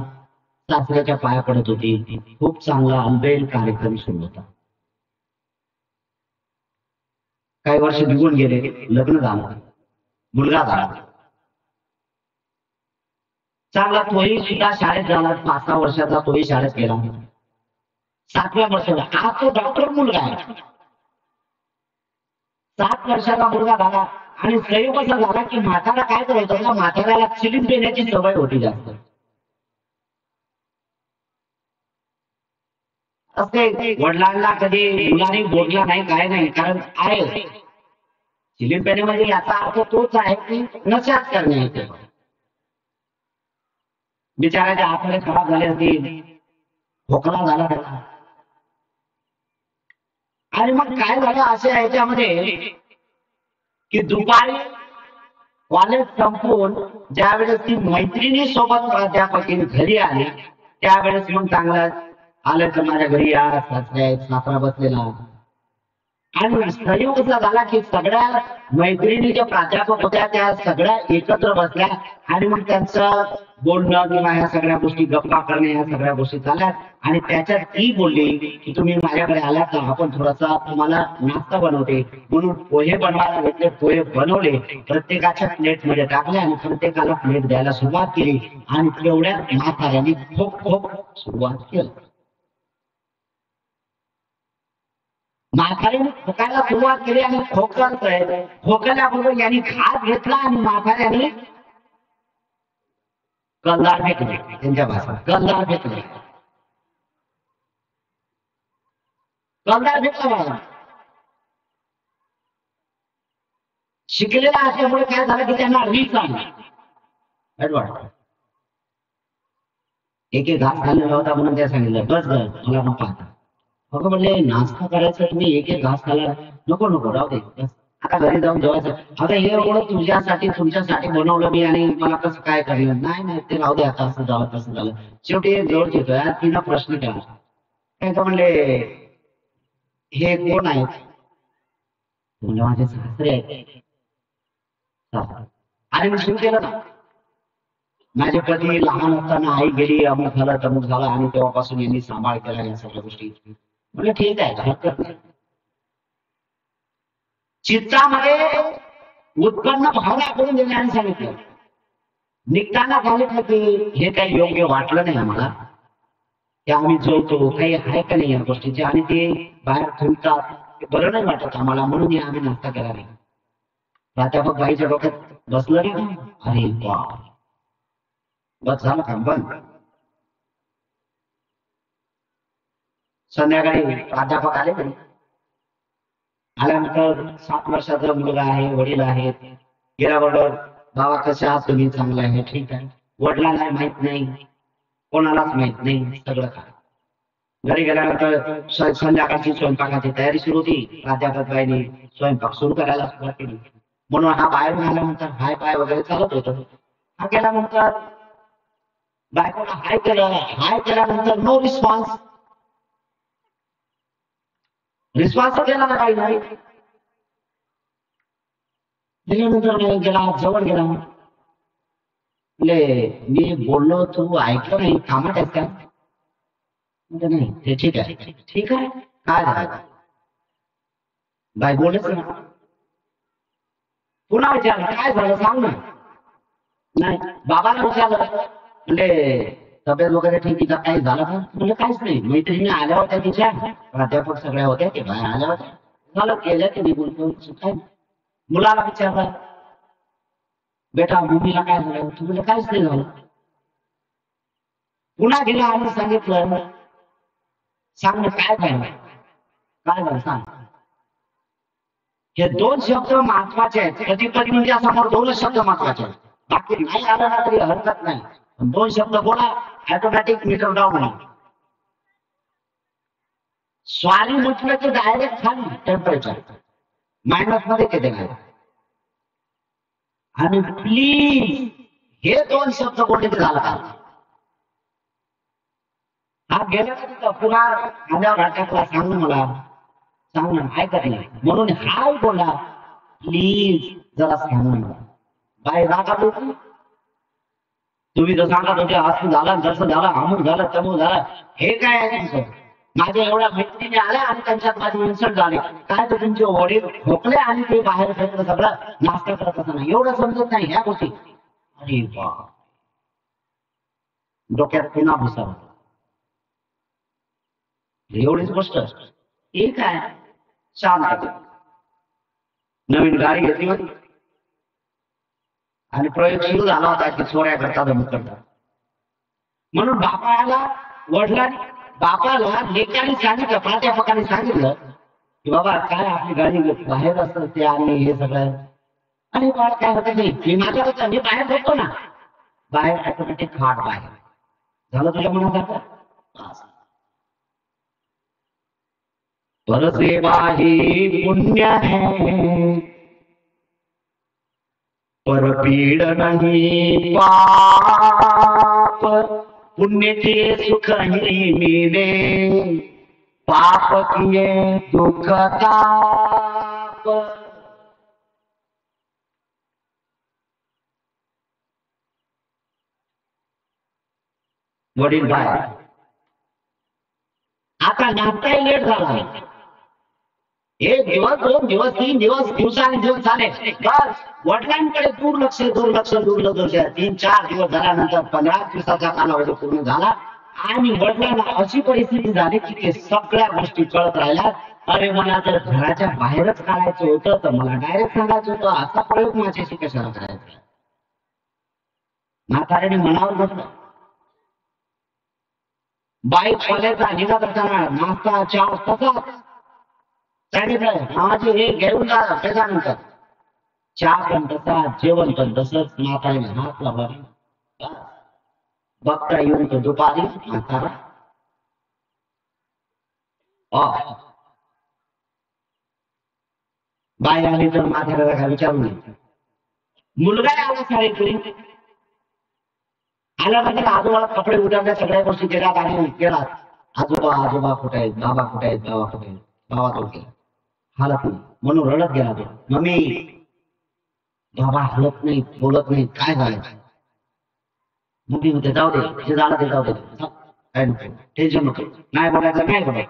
सासऱ्याच्या पाया पडत होती. खूप चांगला अनबेल कार्यक्रम सुरू होता. काही वर्ष निघून गेले, लग्न झालं, मुलगा झाला, चांगला तोही सुद्धा शाळेत झाला. 5-6 वर्षाचा तोही शाळेत गेला. 7व्या वर्षाला आज तो डॉक्टर मुलगा आहे. 7 वर्षाचा मुलगा झाला आणि संयोग असा झाला की म्हातारा काय करत होता, म्हाताऱ्याला चिलीम पिण्याची सवय होती जास्त. असते वडिलांना कधी मुलांनी बोलला नाही, काय नाही, कारण आहे चिलीम पिणे म्हणजे याचा अर्थ तोच आहे की नशाच करणे. बिचाराच्या हाताने खराब झाले असतील, खोकला झाला त्याला. आणि मग काय झालं अशा ह्याच्यामध्ये की दुपारी कॉलेज संपवून ज्यावेळेस ती मैत्रिणी सोबत प्राध्यापकीने घरी आली, त्यावेळेस मग चांगला आलं तर माझ्या घरी या, सासरा बसलेला. आणि संयोग असा झाला की सगळ्या मैत्रिणी ज्या प्राध्यापक होत्या त्या सगळ्या एकत्र बसल्या आणि मग त्यांचं बोलणं किंवा ह्या सगळ्या गोष्टी गप्पा करणे ह्या सगळ्या गोष्टी झाल्या. आणि त्याच्यात ती बोलली की तुम्ही माझ्याकडे आलात का, आपण थोडासा तुम्हाला नाश्ता बनवते. म्हणून पोहे बनवायला घेतले, पोहे बनवले, प्रत्येकाच्या प्लेट मध्ये टाकले आणि प्रत्येकाला प्लेट द्यायला सुरुवात केली. आणि तेवढ्या म्हाताऱ्यांनी खोक खोक सुरुवात केली. म्हाताऱ्याने खोकायला सुरुवात केली आणि खोकतोय. खोकल्याबरोबर यांनी घास घेतला आणि म्हाताऱ्याने कल्लार फेकले. त्यांच्या भाषेत कल्लार फेकले. कल्लार फेकला. शिकलेला असल्यामुळे काय झालं की त्यांना रीच आली. एक एक घास खाल्लेला होता म्हणून त्या सांगितलं बस ग मला नको आता. बघ म्हणले नाश्ता करायचा तुम्ही एक एक घास खायला नको नको राहू दे, आता घरी जाऊन जेवायचं. आता हे एवढं तुझ्यासाठी तुमच्यासाठी बनवलं मी आणि मला कसं काय करणार. नाही नाही ते राहू दे, आता असं झालं तसं झालं. शेवटी जोड घेतोय तिला प्रश्न केला. काय का म्हणले हे कोण आहेत. म्हणजे माझे सासरे आहेत. आणि मी सुरू केलं ना, माझे पती लहान असताना आई गेली, अमुक झालं तमुक झालं आणि तेव्हापासून यांनी सांभाळ केला या सगळ्या गोष्टी. म्हणजे ठीक आहे, हरकत नाही. चित्तामध्ये उत्पन्न भावना करून देण्याने सांगितलं. निघताना सांगितलं की हे काही योग्य वाटलं नाही आम्हाला, की आम्ही जेवतो काही आहे का नाही या गोष्टीचे आणि ते बाहेर फिरतात ते बरं नाही वाटत आम्हाला, म्हणून आम्ही नाश्ता केला नाही. प्राध्यापक बाईच्या डोक्यात बसलं ना, अरे वा बस झालं का बंद. संध्याकाळी प्राध्यापक आले नाही. आल्यानंतर 7 वर्षाचा मुलगा आहे, वडील आहेत. गेल्याबरोबर बाबा कसे आहात तुम्ही, चांगला आहे, ठीक आहे. वडिलांना माहित नाही, कोणालाच माहित नाही सगळं काय. घरी गेल्यानंतर संध्याकाळची स्वयंपाकाची तयारी सुरू होती. प्राध्यापक बाईने स्वयंपाक सुरू करायला सुरुवात केली. म्हणून हा बाहेरून आल्यानंतर हाय पाय वगैरे चालत होतं. हा गेल्यानंतर बायकोला हाय केलं. हाय केल्यानंतर नो रिस्पॉन्स. रिस्पॉन्स केला ना काही नाही. त्याच्यानंतर गेला जवळ गेला. म्हणजे मी बोललो तू ऐकलं नाही, कामात आहेत का. नाही ते ठीक आहे ठीक आहे. काय झालं बाय बोलच ना. पुन्हा विचारलं काय झालं सांग ना. नाही बाबाला विचारलं. म्हणजे तब्येत वगैरे ठीक आहे का, काही झालं का? म्हणजे काहीच नाही. मैत्रिणी आल्या होत्या तिच्या, प्राध्यापक सगळ्या होत्या, ते बाहेर आल्या होत्या, झालं गेल्या ते निघून. काय मुलाला विचारलं, बेटा मम्मीला काय झालं? तू म्हणजे काहीच नाही झालं. पुन्हा गेला आणि सांगितलं, सांग ना काय झालं, काय झालं सांग. हे दोन शब्द महत्वाचे आहेत. कधी कधी म्हणजे समोर दोनच शब्द महत्वाचे आहेत, बाकी नाही आलं ना तरी हरकत नाही. दोन शब्द बोला, ऑटोमॅटिक मीटर डाऊन होईल. स्वारी म्हटलं की डायरेक्ट खाली टेम्परेचर मायनस मध्ये केले नाही. आणि प्लीज हे दोन शब्द बोलले झाला का? हा गेला का तिथं पुन्हा आल्यावर अटॅकला सांग मला, सांग ना ऐकत नाही म्हणून हाय बोला, प्लीज जरा सांग मला. बाय रागा होती, तुम्ही जर सांगत होते असं झालं जसं झालं अमुक झालं तमुक झालं, हे काय आहे तुमचं? माझ्या एवढ्या मैत्रिणी आल्या आणि त्यांच्यात माझी इन्सल्ट झाली. काय तर तुमचे वडील ठोकले आणि ते बाहेर फेकलं सगळं, नाश्ता करत असं नाही, एवढं समजत नाही ह्या गोष्टी. अरे वा, डोक्यात पुन्हा भुसा एवढीच गोष्ट. ठीक आहे, शांत. नवीन गाडी घेतली होती आणि प्रयोग सुरू झाला होता की चोऱ्या करता धमक करतात. म्हणून बापाला वडिलांनी बापाला लेखाने सांगितलं, प्राध्यापकाने सांगितलं की बाबा काय आपली गाडी बाहेर असतं ते आणि हे सगळं. आणि बाळा काय होतं नाही, मी माझ्या होतं मी बाहेर बघतो ना, बाहेर ऑटोमॅटिक खाट बाहेर झालं तुझ्या मनात. परसेवा ही पुण्य है, पर पीड़ नहीं पाप, पुण्य के सुख ही मिले, पाप किए दुख ताप. वडील बाहेर, आता नाश्ता लेट झाला, एक दिवस दोन दिवस तीन दिवस दिवस झाले, बस वडिलांकडे दुर्लक्ष दुर्लक्ष दुर्लक्ष. 3-4 दिवस झाल्यानंतर 15 दिवसाचा कालावधी पूर्ण झाला आणि वडिलांना अशी परिस्थिती झाली की ते सगळ्या गोष्टी कळत राहिल्या. अरे मला तर घराच्या बाहेरच काढायचं होतं तर मला डायरेक्ट सांगायचं होतं, असा प्रयोग माझ्याशी कशाला करायचा. म्हाताऱ्याने मनावर घेतलं. बाईक कॉलेजला निघत असताना नाश्ता चहा तसाच सांगितलं, माझे हे घेऊन जा. त्याच्यानंतर चहा पण तसा, जेवण पण तसंच. म्हातारीने हात लावला, बघता येऊन तो दुपारी म्हातारा बाई आली तर म्हाताऱ्याला काय विचारू नये. मुलगा आला शाळेतून आल्यानंतर आजोबाला कपडे उतरल्या, सगळ्या गोष्टी केल्या आणि केला. आजोबा आजोबा कुठे आहेत, बाबा कुठे आहेत, बाबा कुठे आहेत, बाबा तो गेला, हालत नाही म्हणून रडत गेला तो. मम्मी बाबा हलत नाही, बोलत नाही, काय झालं? मम्मी म्हणते जाऊ दे, जे झालं ते जाऊ दे, काय नको टेन्शन नको, नाही बोलायचं नाही बोला.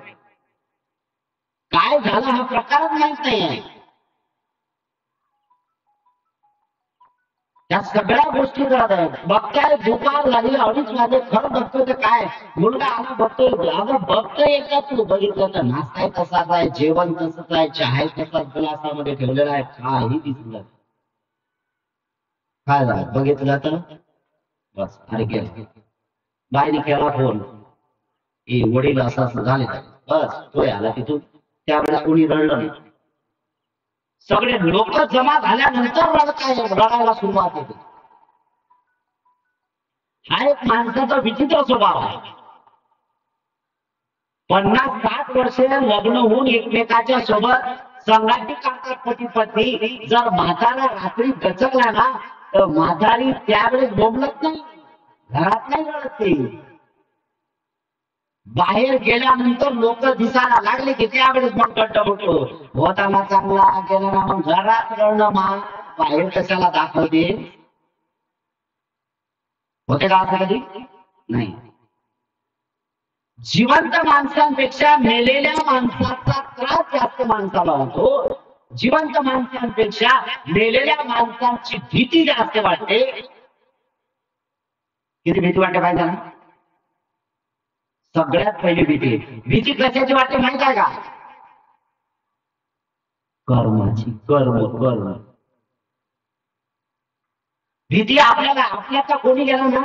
काय झालं हा प्रकारच माहित नाही. त्या सगळ्या गोष्टी बघताय, दुपार झाली 2:30 वाजले, खरं बघतोय तर काय, मुलगा आला बघतोय, अगं बघतोय का तू बघितलं तर नाश्ता तसाच आहे, जेवण तसंच आहे, चहा तसाच ग्लासामध्ये ठेवलेला आहे, काही दिसलं. काय झालं बघितलं तर बस. अरे गेला, बाईने केला फोन, वडील असं असं झाले, बस तो आला तिथून. त्यावेळेस कोणी रडलं नाही. सगळे लोक जमा झाल्यानंतर रडायला सुरुवात होते. हा एक माणसाचा विचित्र स्वभाव आहे. 50-60 वर्षे लग्न होऊन एकमेकाच्या सोबत संगाती करतात पती पत्नी. जर म्हातारा रात्री गचकला ना तर म्हातारी त्यावेळेस बोलत नाही, घरात नाही रडत ते. बाहेर गेल्यानंतर लोक दिसायला लागले की त्यावेळेस मग गड्ड होतो. होताना चांगला गेला ना मग घरात रडणं, मा बाहेर कशाला दाखवते. होते का असं कधी? नाही. जिवंत माणसांपेक्षा मेलेल्या माणसाचा त्रास जास्त माणसाला होतो. जिवंत माणसांपेक्षा मेलेल्या माणसांची भीती जास्त वाटते. किती भीती वाटते पाहिजे ना. सगळ्यात पहिली भीती. भीती कशाची वाटते माहित आहे का? कर्माची. कर्म. भीती आपल्याचा कोणी गेला ना,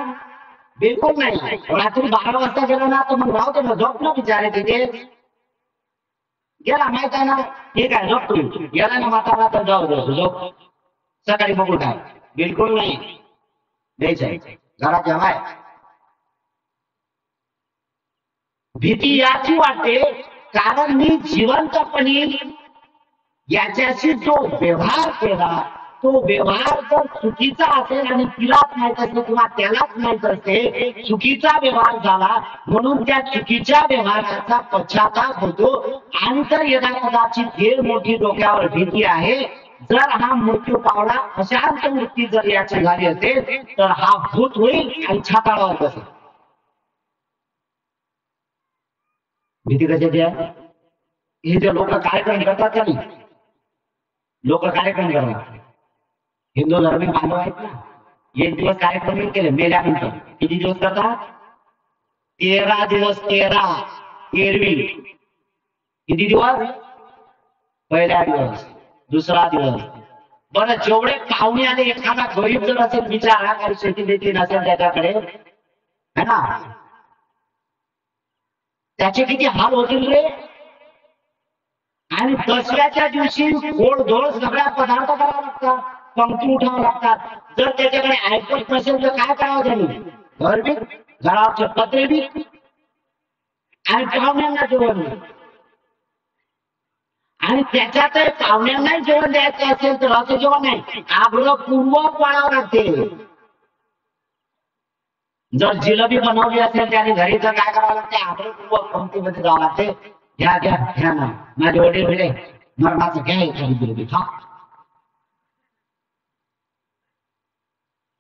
बिलकुल नाही. रात्री 12 वाजता गेला ना तर मग राहू दे ना, झोप ना बिचारे तिथे. गेला माहित आहे ना, ठीक आहे झोप तू. गेला ना वातावरण तर जाऊ दे झोप, सकाळी बघू काय. बिलकुल नाही द्यायचं. घरात जेवाय. भीती याची वाटते कारण मी जिवंतपणे याच्याशी जो व्यवहार केला, तो व्यवहार जर चुकीचा असेल आणि तिलाच माहित असेल किंवा त्यालाच माहित असेल चुकीचा व्यवहार झाला, म्हणून त्या चुकीच्या व्यवहाराचा पश्चाताप होतो. आणि तर यदा कदाचित हे मोठी डोक्यावर भीती आहे, जर हा मृत्यू पावला, अशांत मृत्यू जर याची झाली असेल तर हा भूत होईल आणि छाताळावर बसेल. भीती कशाची आहे? हे जे लोक कार्यक्रम करतात का नाही, लोक कार्यक्रम करतात, हिंदू धर्मी बांधव आहेत ना, एक दिवस कार्यक्रम केले मेल्यानंतर किती दिवस करतात? 13 दिवस. 13 किती दिवस? पहिला दिवस, दुसरा दिवस. बरं, जेवढे पाहुणे आले, एखादा गरीब जर असेल बिचारा, काही शेती देती नसेल त्याच्याकडे, है ना, त्याचे किती हाल होतील रे. आणि दसऱ्याच्या दिवशी गोड सगळ्या पदार्थ करावे लागतात, पंक्ती उठावं लागतात. जर त्याच्याकडे ऐकत नसेल तर काय करावं त्यांनी? घर बी, घराचे पत्रे बी, आणि पाहुण्यांना जेवण. आणि त्याच्यात पाहुण्यांनाही जेवण द्यायचं असेल तर असं जेवण नाही, आग्रहपूर्वक वाढावं लागते. जर जिलेबी बनवली असेल त्याने घरी, तर काय करावं लागते? आग्रहपूर्वक पंक्तीमध्ये जावं लागते. घ्या घ्या घ्या ना, माझे वडील मिळे मरणाचं घ्या एखादी जिलेबी खा.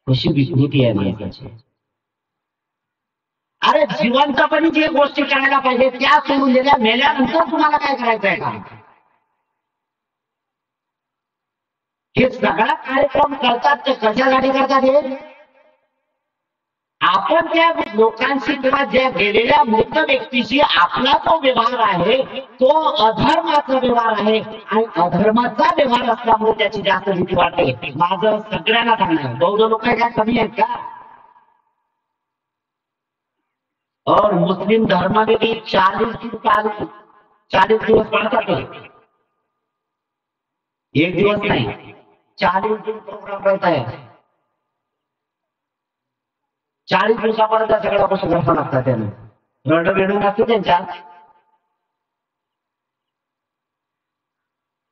कशी विकृती आहे माणसाची. अरे जिवंतपणी जे गोष्टी करायला पाहिजे त्या सोडून दिल्या, मेल्यानंतर तुम्हाला काय करायचं आहे का? हे सगळा कार्यक्रम करतात ते कशासाठी करतात? हे आपण त्या लोकांशी किंवा ज्या गेलेल्या मृत व्यक्तीशी आपला जो व्यवहार आहे तो अधर्माचा व्यवहार आहे, आणि अधर्माचा व्यवहार असल्यामुळे त्याची जास्त भीती वाटते. माझं सगळ्यांना सांगणं, बौद्ध लोक काय कमी आहेत का? और मुस्लिम धर्म में भी 40 दिवस पढ़ता है, एक दिवस नहीं, 40 दिन प्रोग्राम रहता है. 40 दिवसापर्यंत सगळ्या गोष्टी घडवं लागतात. त्याने रड वेडून असते त्यांच्यात.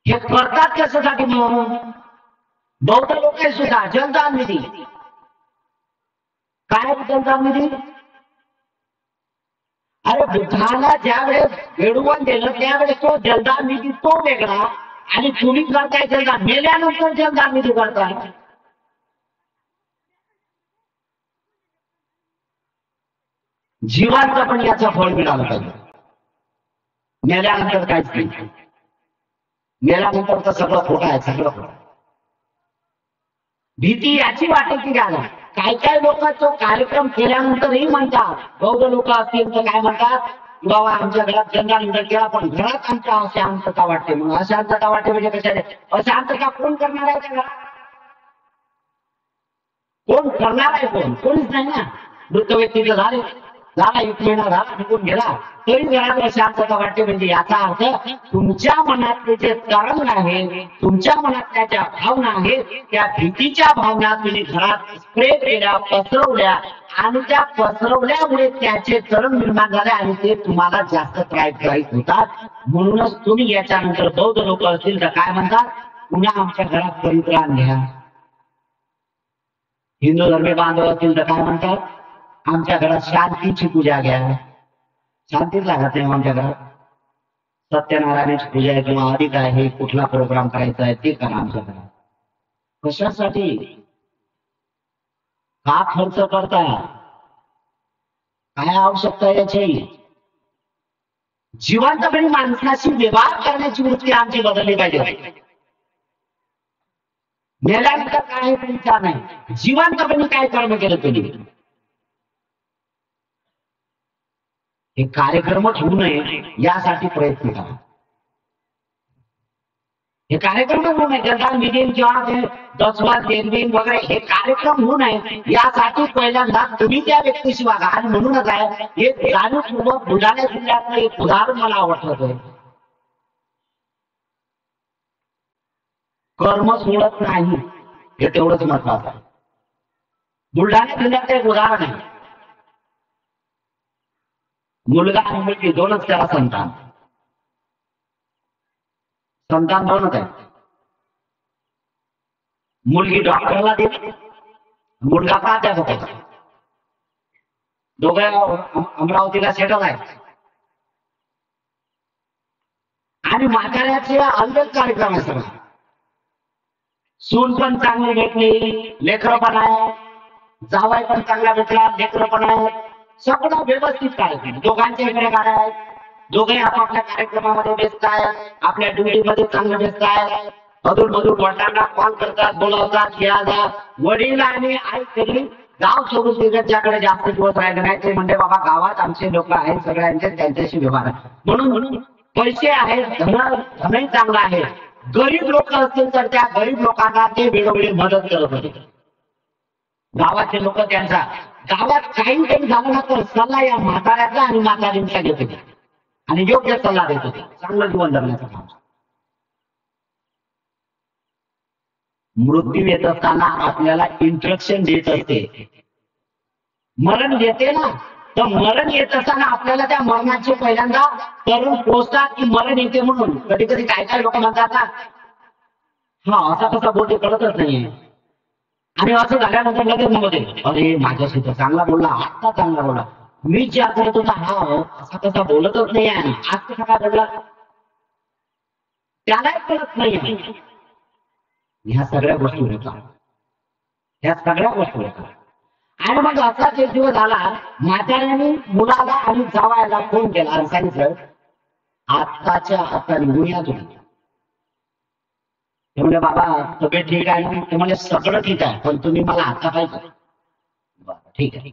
हे करतात कशासाठी? म्हणून बौद्ध लोक सुद्धा जलदान निधी. काय जलदान निधी? अरे बुद्धाला ज्यावेळेस वेडून दिलं त्यावेळेस तो जलदान निधी तो वेगळा, आणि तुम्ही करताय जलदान, मेल्यानंतर जलदान निधी करताय. जिवंत पण याचं फळ मिळालं पाहिजे. मेल्यानंतर काहीच नाही. मेल्यानंतर तर सगळं खोटं आहे, सगळं खोटं. भीती याची वाटते की काय काय लोक तो कार्यक्रम केल्यानंतरही म्हणतात, बौद्ध लोक असतील तर काय म्हणतात, बाबा आमच्या घरात जलदान केला पण घरात आमच्या अशांतता वाटते. मग अशांतता वाटते म्हणजे कशाने? अशांतता कोण करणार आहे त्या घरात? कोण करणार आहे? कोणीच नाही ना. मृत व्यक्तीचं झाला 1 महिना झाला निघून गेला तरी घरात अशांतता वाटते. म्हणजे याचा अर्थ तुमच्या मनातले जे तरंग आहे, तुमच्या मनातल्या ज्या भावना आहेत, त्या भीतीच्या भावना तुम्ही घरात स्प्रे केल्या, पसरवल्या, आणि त्या पसरवल्यामुळे त्याचे तरंग निर्माण झाले आणि ते तुम्हाला जास्त त्रासदायक होतात. म्हणूनच तुम्ही याच्यानंतर बौद्ध लोक असतील तर काय म्हणतात? पुन्हा आमच्या घरात परित्राण घ्या. हिंदू धर्मी बांधव असतील तर काय म्हणतात? आमच्या घरात शांतीची पूजा घ्या. शांतीच लागत नाही आमच्या घरात. सत्यनारायणाची पूजा आहे किंवा अधिक आहे, कुठला प्रोग्राम करायचा आहे ते करा आमच्या घरात. कशासाठी? का खर्च करता? काय आवश्यकता याची? जिवंतपणे माणसाशी व्यवहार करण्याची वृत्ती आमची बदलली पाहिजे. मेल्यानंतर काय विचार नाही, जिवंतपणे काय कर्म केलं तुम्ही. हे कार्यक्रमच होऊ नये यासाठी प्रयत्न करा. हे कार्यक्रमच होऊ नये, जनता मिटिंग किंवा ते दसवा दिन वगैरे हे कार्यक्रम होऊ नये यासाठी पहिल्यांदा तुम्ही त्या व्यक्तीशी वागा. आणि म्हणूनच आहे हे जाणीवपूर्वक बुलढाणा जिल्ह्यातलं एक उदाहरण मला आवडतं. कर्म सोडत नाही हे तेवढंच महत्वाचं आहे. बुलढाणा जिल्ह्यात एक उदाहरण आहे. मुलगा आणि मुलगी दोनच त्याला संतान दोनच आहे. मुलगी डॉक्टरला दिली, मुलगा प्राध्यापक होता. दोघे अमरावतीला सेटल आहेत. आणि म्हाताऱ्याचे अनेक कार्यक्रम आहे सगळं. सून पण चांगली भेटली, लेकरं पण आहे, जावाई पण चांगला भेटला, लेकरं पण आहे, सगळं व्यवस्थित कार्यक्रम. दोघांच्या इकडे गाड्या आहेत, दोघे आपापल्या कार्यक्रमामध्ये व्यस्त आहेत, आपल्या ड्युटीमध्ये चांगलं व्यस्त आहेत. अधून मधून वडिलांना कॉल करतात, बोलावतात, खेळातात. वडील आणि आई कधी गाव सोडून तिकडच्याकडे जास्त दिवस राहिले नाही. ते म्हणजे बाबा गावात आमचे लोक आहेत, सगळ्यांचे त्यांच्याशी व्यवहार आहे. म्हणून पैसे आहेत, धनही चांगला आहे. गरीब लोक असतील तर त्या गरीब लोकांना ते वेळोवेळी मदत करत होते. गावाचे लोक त्यांचा गावात काही झालं ना तर सल्ला या म्हाताऱ्याचा आणि म्हातारींचा घेत होते आणि योग्य सल्ला देत होते. चांगलं जीवन जगण्याचं काम. मृत्यू येत असताना आपल्याला इंस्ट्रक्शन देत असते. मरण येते ना, तर मरण येत असताना आपल्याला त्या मरणाचे पहिल्यांदा करून पोचतात की मरण येते म्हणून. कधी कधी काय लोक म्हणतात ना, हा असा कसा बोलते कळतच नाहीये. आणि असं झाल्यानंतर लगेच म्हणते, अरे माझ्याशी तर चांगला बोलला, आत्ता चांगला बोलला, मी ज्या करत होता हा असा कसा बोलतच नाही आहे, आज कसा काय बोलला, त्यालाही कळत नाही. ह्या सगळ्या गोष्टी होतात, ह्या सगळ्या गोष्टी होतात. आणि मग असाच एक दिवस झाला, म्हाताऱ्याने मुलाला आणि जावयाला फोन केला आणि सांगितलं आत्ताच्या आता निघून या तुम्ही. ते म्हणजे बाबा तब्येत ठीक आहे ना? ते म्हणजे सगळं ठीक आहे, पण तुम्ही मला आता पाहिजे. बरं ठीक आहे.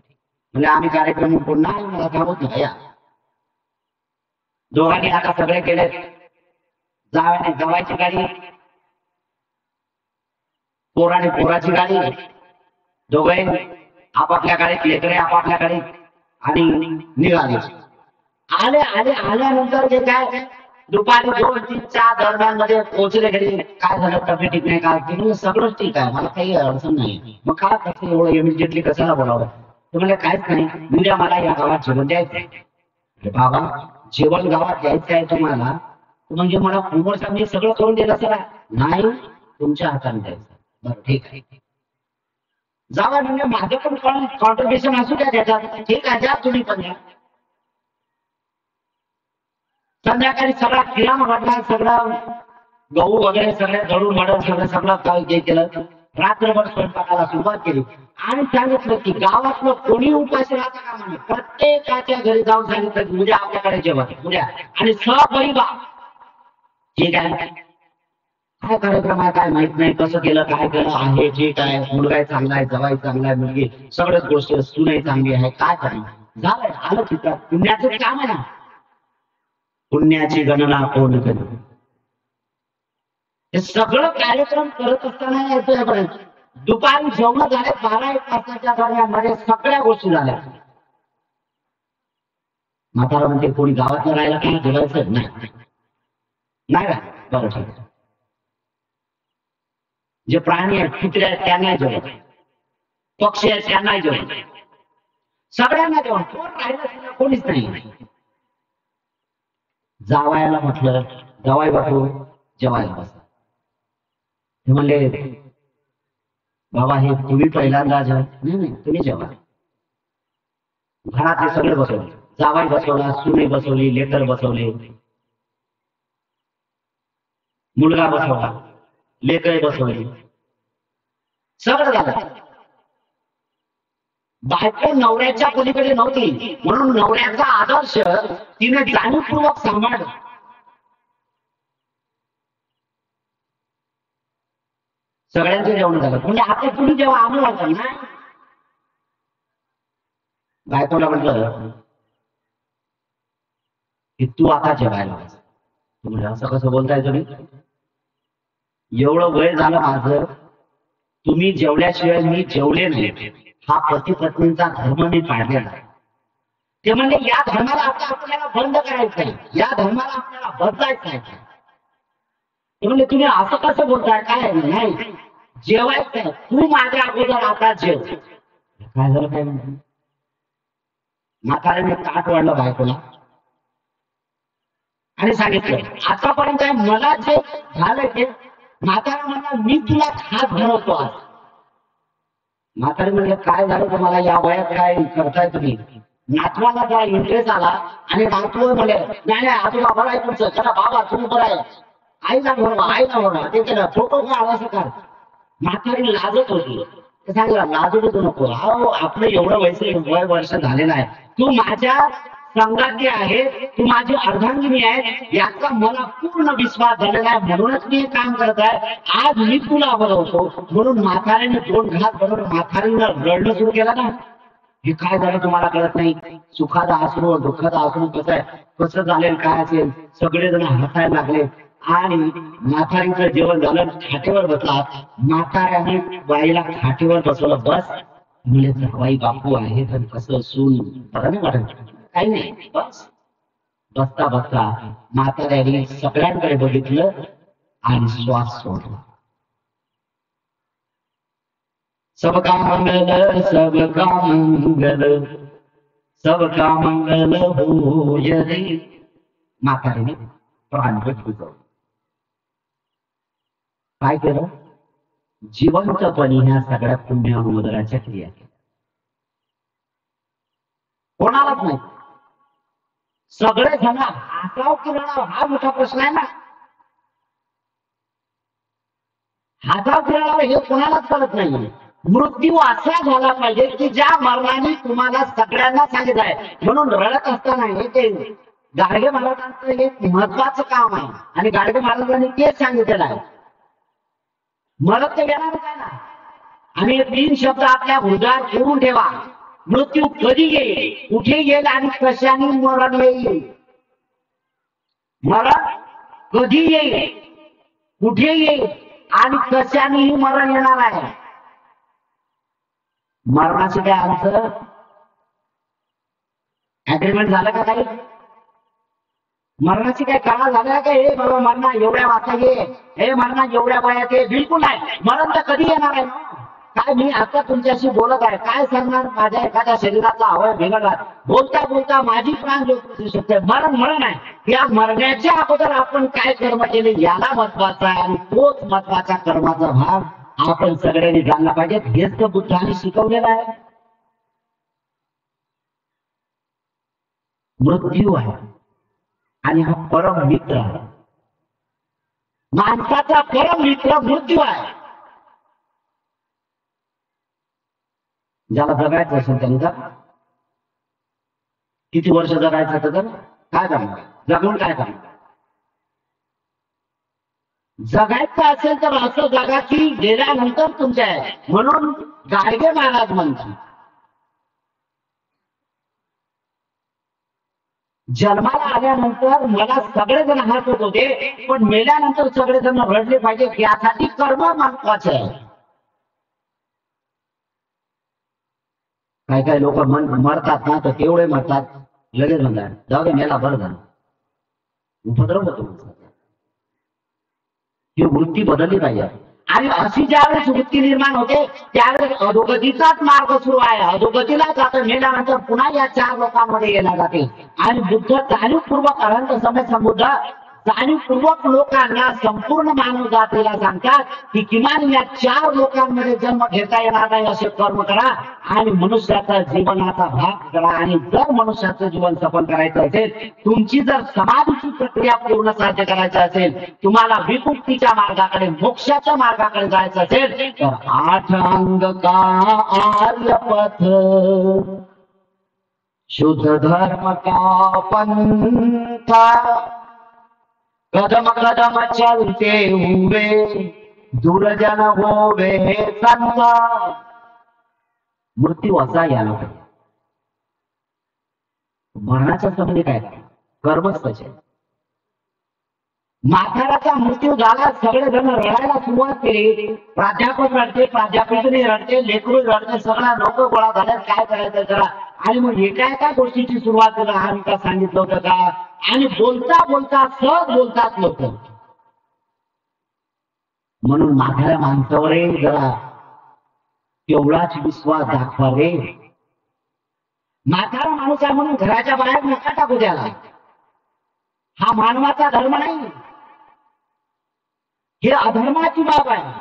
म्हणजे आम्ही कार्यक्रम पुन्हा मला थांबवत नाही या. दोघांनी आता सगळे केले. जावयाने जावायची गाडी, पोराने पोराची गाडी, दोघे आपापल्या गाडीत, लेकरे आपापल्या गाडीत, आणि निघाले. आल्यानंतर जे काय दुपारी 2-3च्या दरम्यान मध्ये पोहोचले घरी. काय झालं, तब्येत ठीक नाही का? म्हणजे सगळंच ठीक आहे, मला काही अडचण नाही. मग काय कसं एवढं इमिजिएटली कशाला बोलावं? ते म्हणजे काहीच नाही, उद्या मला या गावात जेवण द्यायचंय. बाबा जेवण गावात द्यायचं आहे तुम्हाला, म्हणजे मला होमवर्क मी सगळं करून दिलं सर. नाही, तुमच्या हाताने द्यायचं. बरं ठीक आहे. जावा म्हणजे माझं पण कॉन्ट्रीब्युशन असू द्या त्याच्यात. ठीक आहे, द्या तुम्ही पण द्या. संध्याकाळी सगळा किराणा वाटला, सगळं गहू वगैरे सगळं दळून वाढवून सगळं काय केलं. रात्रभर स्वयंपाकाला सुरुवात केली आणि सांगितलं की गावातलं कोणी उपाशी राहता का म्हणे, प्रत्येकाच्या घरी जाऊन सांगितलं उद्या आपल्याकडे जेवण, उद्या. आणि सहपरिवार. ठीक आहे, काय कार्यक्रम आहे काय माहित नाही, कसं केलं काय केलं आहे, ठीक आहे, मुलगा चांगला आहे, जवाई चांगला आहे, मुलगी सगळ्याच गोष्टी सुनही चांगली आहे, काय करणार झालं, आलं तिथं. पुण्याचं काम आहे ना, पुण्याची गणना कोण करेल. हे सगळं कार्यक्रम करत असताना यायपर्यंत दुपारी जेवण झाले 12-1 वाजताच्या दरम्यान मध्ये सगळ्या गोष्टी झाल्या. म्हातारा म्हणते कोणी गावातलं राहायला काही जेवायचं नाही, नाही का? बरं ठीक आहे. जे प्राणी आहेत, कुत्रे आहेत, त्यांना जेवण, पक्षी आहेत त्यांना जेवण, सगळ्यांना जेवण. कोण राहिलं कोणीच नाही. जावायला म्हटलं जावाई बापू जेवायला बस. ते म्हणले बाबा हे तुम्ही पहिल्यांदा जेवा. नाही तुम्ही जेवा. घरातले सगळे बसवले, जावाई बसवला, सुने बसवली, लेकर बसवले, मुलगा बसवला, लेकर बसवली, सगळं झालं. बायको नवऱ्याच्या पलीकडे नव्हती, म्हणून नवऱ्याचा आदर्श तिने जाणीवपूर्वक सांभाळला. सगळ्यांचे जेवण झालं. म्हणजे आता तुम्ही जेव्हा आम्ही वाटत ना, बायकोला म्हटलं की तू आता जेवायला बस. तुम्ही असं कसं बोलताय तुम्ही? एवढं वय झालं माझं, तुम्ही जेवल्याशिवाय मी जेवले नाही, हा पती पत्नीचा धर्म मी पाळलेला आहे. ते म्हणजे या धर्माला आपल्याला बंद करायचं आहे, या धर्माला आपल्याला बदलायचं आहे. ते म्हणजे तुम्ही असं कसं बोलताय? काय नाही, जेवायचं तू माझ्या अगोदर आता जेव. काय झालं काय म्हणतो? म्हाताऱ्याने ताट वाढलं बायकोला आणि सांगितलं आतापर्यंत मला जे झालं ते. म्हातारा म्हणला मी तुला हात धरवतो आज. म्हातारी म्हणलं काय झालं तुम्हाला, या वयात काय करताय तुम्ही? नातवाला जरा इंटरेस्ट आला आणि नातू म्हणे नाही आजोबा बरं आहे तुमचं, चला बाबा तुम्ही बरं आहे, आईला म्हणवा आईला म्हणवा, ते त्याला फोटो काढा असं कर. म्हातारी लाजत होती. ते सांगितलं लाजू नको, अहो आपलं एवढं वय वर्ष झालेलं आहे, तू माझ्या संगाती आहे, तू माझी अर्धांगिनी आहे, याचा मला पूर्ण विश्वास झालेला आहे, म्हणूनच मी काम करत आहे. आज मी तुला बोलवतो. म्हणून म्हातारीने 2 घास बनवून म्हातारीनं रडणं सुरू केलं ना. हे काय झालं तुम्हाला कळत नाही. सुखाचा अश्रू दुःखाचा अश्रू कसं झालेलं काय असेल, सगळेजण हसायला लागले आणि म्हातारीचं जेवण झालं, खाटेवर बसला. म्हाताऱ्याने बाईला खाटेवर बसवलं. बस म्हणजे जावाई बापू आहे तर कसं सून बरं नाही वाटत, काही नाही. बस बसता बसता म्हाताऱ्याने सगळ्यांकडे बघितलं आणि श्वास सोडला. सबका मंगल सबका मंगल सबका मंगल होय रे. म्हातारीने प्राणपट बुजवलं. काय केलं? जिवंतपणी ह्या सगळ्या पुण्य अनुमोदनाच्या क्रिया केल्या. कोणालाच नाही. सगळे जण हसाव की रडाव हा मोठा प्रश्न आहे ना. हसाव की रडाव हे कोणालाच कळत नाही. मृत्यू असा झाला पाहिजे की ज्या मरणाने तुम्हाला सगळ्यांना सांगितलं आहे. म्हणून रडत असताना हे ते गाडगे महाराजांचं एक महत्वाचं काम आहे आणि गाडगे महाराजांनी तेच सांगितलेलं आहे. मरत तर येणारच आहे ना. आणि 3 शब्द आपल्या हृदयात ठेवून ठेवा. मृत्यू कधी येईल, कुठे येईल आणि कशाने मरण येईल. मरण कधी येईल, कुठे येईल आणि कशानेही मरण येणार आहे. मरणाचे काय आमचं अग्रीमेंट झालं का काही? मरणाची काय काळा झाला का? हे बाबा मरणा एवढ्या वाजता ये, हे मरणा एवढ्या वयात ये, बिलकुल नाही. मरण तर कधी येणार आहे. काय मी आता तुमच्याशी बोलत आहे, काय सांगणार माझ्या एखाद्या शरीराचा अवयव बिघडला, बोलता बोलता माझी प्राण घेऊ शकते. मरण मरण आहे. या मरण्याच्या अगोदर आपण काय कर्म केले याला महत्वाचा आहे आणि तोच महत्वाचा कर्माचा भाग आपण सगळ्यांनी जाणला पाहिजे. हेच तर बुद्धाने शिकवलेलं आहे. मृत्यू आहे आणि हा परम मित्र आहे. माणसाचा परम मित्र मृत्यू आहे. ज्याला जगायचं असेल त्यांनी किती वर्ष जगायचं तर काय करणार, जगून काय करणार. जगायचं असेल तर असं जगा की गेल्यानंतर तुमच्या आहे. म्हणून गाडगे महाराज म्हणतात जन्माला आल्यानंतर मला सगळेजण हसत होते, पण मेल्यानंतर सगळेजण रडले पाहिजे यासाठी कर्म महत्वाचे आहे. काही काही लोक मरतात ना तर तेवढे मरतात, लगेच म्हणतात जाऊ दे मेला बरं झालं. उपद्रव होतो. ही वृत्ती बदलली पाहिजे. आणि अशी ज्यावेळेस वृत्ती निर्माण होते त्यावेळेस अधोगतीचाच मार्ग सुरू आहे. अधोगतीला जातं, मेल्यानंतर पुन्हा या 4 लोकांमध्ये येणार जाते. आणि बुद्ध जाणीवपूर्वक अनंत समय संबुद्ध जाणीवपूर्वक लोकांना संपूर्ण मानव जातीला सांगतात की किमान या 4 लोकांमध्ये जन्म घेता येणार नाही असे कर्म करा आणि मनुष्याचा जीवनाचा भाग करा. आणि जर मनुष्याचं जीवन सफल करायचं असेल, तुमची जर समाधीची प्रक्रिया पूर्ण साध्य करायचं असेल, तुम्हाला विमुक्तीच्या मार्गाकडे मोक्षाच्या मार्गाकडे जायचं असेल तर 8 अंग का आर्यपथ शुद्ध धर्म का पंथा कदम कदम चलते हुए दुर्जन होवे संत. मृत्यू असा याला मरणाच्या संबंधी काय कर्मच तसे. म्हाताराचा मृत्यू झाला, सगळे जण रडायला सुरुवात केली. प्राध्यापक रडते, प्राध्यापिकेने रडते, लेकरू रडते, सगळ्या लोक गोळा झाले. काय करायचं जरा. आणि मग एका गोष्टीची सुरुवात केला. हा मी का सांगितलं होतं का. आणि बोलता बोलता सहज बोलतात लोक. म्हणून म्हाताऱ्या माणसावरही जरा तेवढाच विश्वास दाखवा रे. म्हातारा माणूस आहे म्हणून घराच्या बाहेर नका टाकू द्याला. हा मानवाचा धर्म नाही, हे अधर्माची बाब आहे.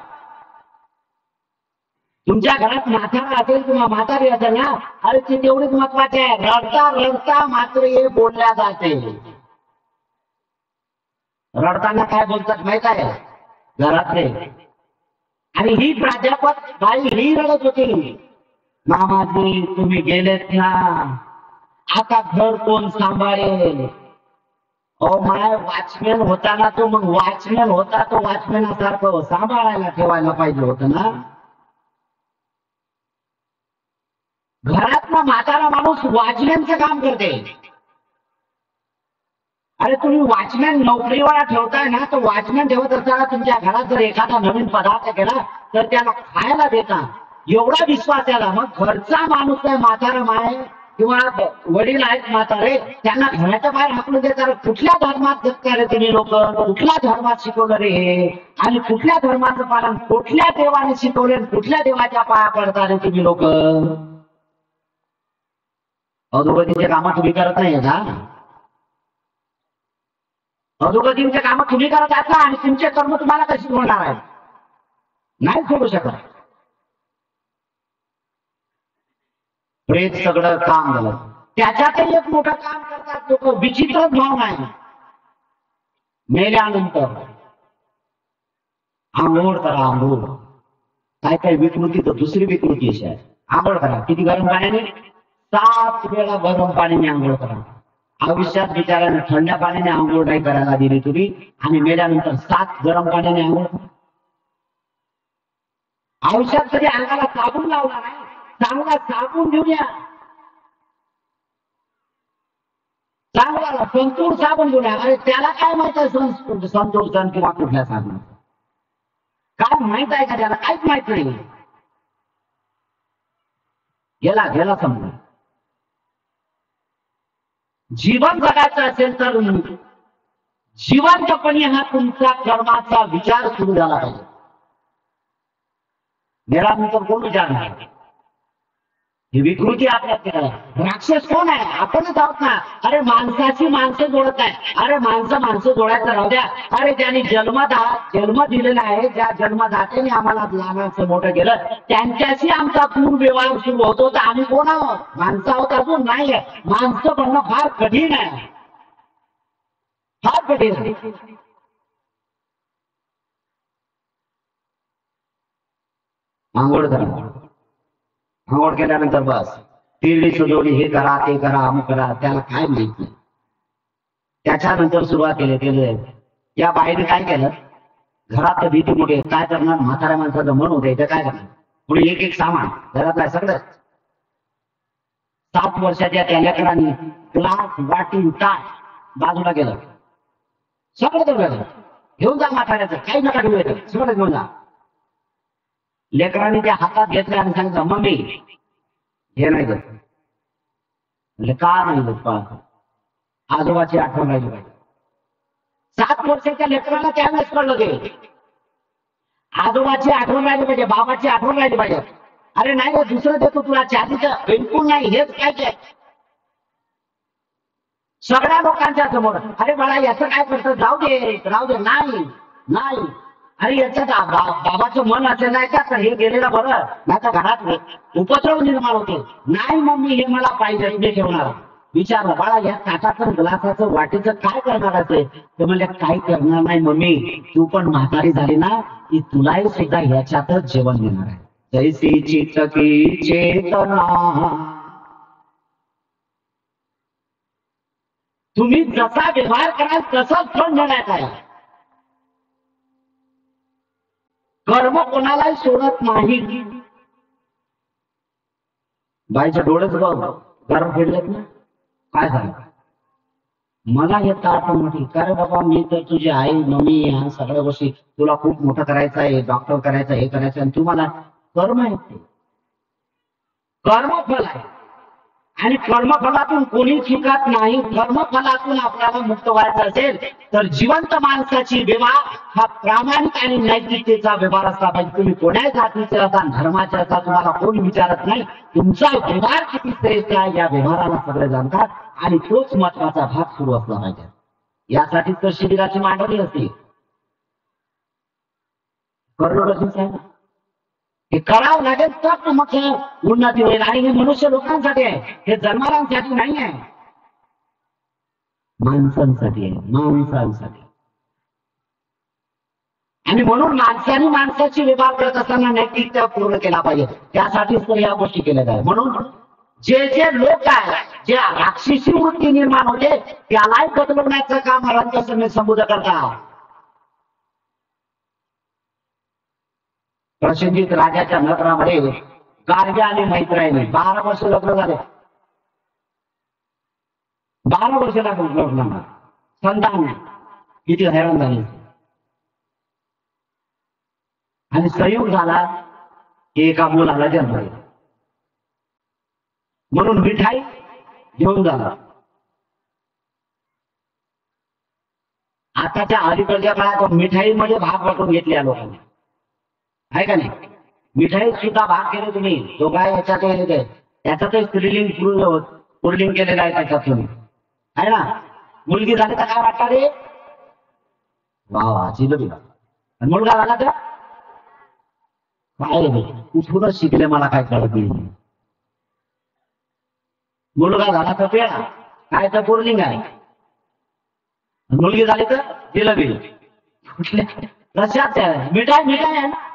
तुमच्या घरात म्हातारा असेल किंवा म्हातारी असेल ना, अरे ते तेवढेच महत्वाचे आहे. रडता रडता मात्र हे बोलल्या जाते. रडताना काय बोलतात माहित आहे घरातले. आणि ही प्राध्यापक बाई ही रडत होती. मामाजी तुम्ही गेलेत ना, आता घर कोण सांभाळेल. ओ माय वॉचमॅन होता ना तो, मग वॉचमॅन होता तो वॉचमॅन सारखं सांभाळायला ठेवायला पाहिजे होतं ना. घरात ना म्हातारा माणूस वॉचमॅनचं काम करते. अरे तुम्ही वॉचमॅन नोकरीवाला ठेवताय ना, तो वॉचमॅन ठेवत असताना तुमच्या घरात जर एखादा नवीन पदार्थ केला तर त्याला खायला देता, एवढा विश्वास याला. मग घरचा माणूस आहे म्हातारा माय किंवा वडील आहेत म्हातारे, त्यांना घराच्या बाहेर हाकलून देतात. कुठल्या धर्मात जगता रे तुम्ही लोक, कुठल्या धर्मात शिकवलं रे हे, आणि कुठल्या धर्माचं पालन कुठल्या देवाने शिकवले, कुठल्या देवाच्या पाया पडता रे तुम्ही लोक. अधोगतीचे कामं तुम्ही करत नाही का. अधोगतीचे कामं तुम्ही करत आहात ना, आणि तुमचे कर्म तुम्हाला कशी होणार आहेत. नाही सोडू शकत. प्रेत सगळं काम झालं. त्याच्यातही एक मोठं काम करतात लोक. विचित्र भाव नाही. मेल्यानंतर आंघोळ करा. आंघोळ काय काय विकृती तर दुसरी विकृती अशी आहे. आंघोळ करा. किती गरम पाण्याने, 7 वेळा गरम पाण्याने आंघोळ करा. आयुष्यात बिचाराने थंड पाण्याने आंघोळ नाही करायला दिली तुम्ही, आणि मेल्यानंतर 7 गरम पाण्याने आंघोळ. आयुष्यात कधी अंगाला साबून लावला नाही, चांगला साबून घेऊया. चांगला संतूर साबण घेऊया. अरे त्याला काय माहित आहे संतूर सण किंवा कुठल्या साबण, काय माहित आहे का त्याला. काहीच माहित नाही. गेला गेला समजा. जीवन जगायचं असेल तर जिवंतपणे हा तुमचा कर्माचा विचार सुरू झाला पाहिजे. गेल्यानंतर कोण विचारणार. ही विकृती आपल्यात राक्षस कोण आहे, आपणच आहोत ना. अरे माणसाची माणसं जोडत आहे. अरे माणसं जोडायचं राहू द्या. अरे ज्यांनी जन्म दिलेला आहे, ज्या जन्मदात्याने आम्हाला लहानाचं मोठं केलं, त्यांच्याशी आमचा पूर्ण व्यवहार सुरू होतो. तर आम्ही कोण आहोत, माणसं आहोत अजून नाही. माणसं बनणं फार कठीण आहे, फार कठीण आहे. आंघोळ करा. आंघोळ केल्यानंतर बस तिरडी सुजवली, हे करा ते करा अमुक करा. त्याला काय माहित नाही. त्याच्यानंतर सुरुवात केली. या बाईने काय केलं, घरात भीती मोठी काय करणार. म्हाताऱ्या माणसाचं मन होतं इथे काय करणार. पुढे एक एक सामान घरातलं सगळं. 7 वर्षाच्या त्या लेकरांनी ग्लास वाटी ताट बाजूला गेलं. सगळं तेवढं घेऊन जा. म्हाताऱ्याचं काही नका घेऊन येतं, सगळं घेऊन जा. लेकरांनी त्या हातात घेतल्या आणि सांगितलं मम्मी हे नाही देत. म्हणजे का नाही देत. आजोबाची आठवण राहिली पाहिजे. 7 वर्षाच्या लेकराला त्यावेळेस कळलं ते आजोबाची आठवण राहिली पाहिजे, बाबाची आठवण राहिली पाहिजे. अरे नाही दुसरं देतो तुला, चांदीचं बिलकुल नाही, हेच काय. सगळ्या लोकांच्या समोर अरे बाळा याचं काय करतं, जाऊ दे राहू दे. नाही नाही. अरे याचं बाबाचं मन असेल नाही का, तर हे गेलेलं बरं, नाही तर घरात उपद्रव निर्माण होते. नाही मम्मी हे मला पाहिजे, मी ठेवणार. विचारलं बाळा या ताटाचं ग्लासाचं वाटीचं काय करणार असेल. ते म्हणजे काय करणार नाही मम्मी, तू पण म्हातारी झाली ना की तुलाही सुद्धा ह्याच्यातच जेवण देणार आहे. जैसी चितकी चेतना, तुम्ही जसा व्यवहार कराल तसंच फळ मिळण्यात आहे. कर्म कोणालाही सोडत नाही. बाईच्या डोळ्याच बघ गरम फिरलेत ना, काय झालं. मला हे ताट म्हटली, का रे बाबा, मी तर तुझी आई मम्मी ह्या सगळ्या गोष्टी, तुला खूप मोठं करायचं आहे, डॉक्टर करायचं, हे करायचं, आणि तुम्हाला कर्म आहे, कर्मफल आहे. आणि कर्मफलातून कोणी शिकत नाही. कर्मफलातून आपल्याला मुक्त व्हायचं असेल तर जिवंत माणसाची व्यवहार हा प्रामाणिक आणि नैतिकतेचा व्यवहार असला पाहिजे. तुम्ही कोण्या जातीचे असा, धर्माचे असा, तुम्हाला कोण विचारत नाही. तुमचा व्यवहार किती श्रेष्ठ आहे या व्यवहाराला सगळे जाणतात, आणि तोच महत्वाचा भाग सुरू असला पाहिजे. यासाठीच तर शिबिराची मांडणी असते. करोडरजीच आहे ना, हे करावं लागेल तर मग उन्नती होईल. आणि हे मनुष्य लोकांसाठी आहे, हे जन्मारांसाठी नाही आहे, माणसांसाठी आहे, माणसांसाठी. आणि म्हणून माणसाने माणसाची व्यवहार करत असताना नैतिकता पूर्ण केला पाहिजे. त्यासाठीच तर या गोष्टी केल्या जातात. म्हणून जे जे लोक आहेत, जे राक्षसी वृत्ती निर्माण होते, त्यालाही बदलवण्याचं काम रंगसंगीत संबोध करतात. प्रसिद्धित राजाच्या नगरामध्ये गार्ग्या आणि मैत्रिणी 12 वर्ष लग्न झाले. 12 वर्ष लग्न संतान किती हैराण झाले. आणि संयोग झाला की एका मुलाला जन्म झाला. म्हणून मिठाई घेऊन झाला. आताच्या अलीकडच्या काळात मिठाईमध्ये भाग वाटून घेतले या लोकांनी, आहे का नाही? मिठाईत सुद्धा भाग केले तुम्ही, तो काय याच्यात त्याच्यातच स्त्रीलिंग पुरलिंग केलेला आहे त्याच्यात तुम्ही, आहे ना? मुलगी झाली तर काय वाटतं रे, वा वा जिलबी. आणि मुलगा झाला तर काय रे, कुठूनच शिकले मला काय कळत नाही. मुलगा झाला तर पेढा, काय तर पुरलिंग आहे. मुलगी झाली तर जिलबी. कुठल्या रशात मिठाई मिठाई आहे ना.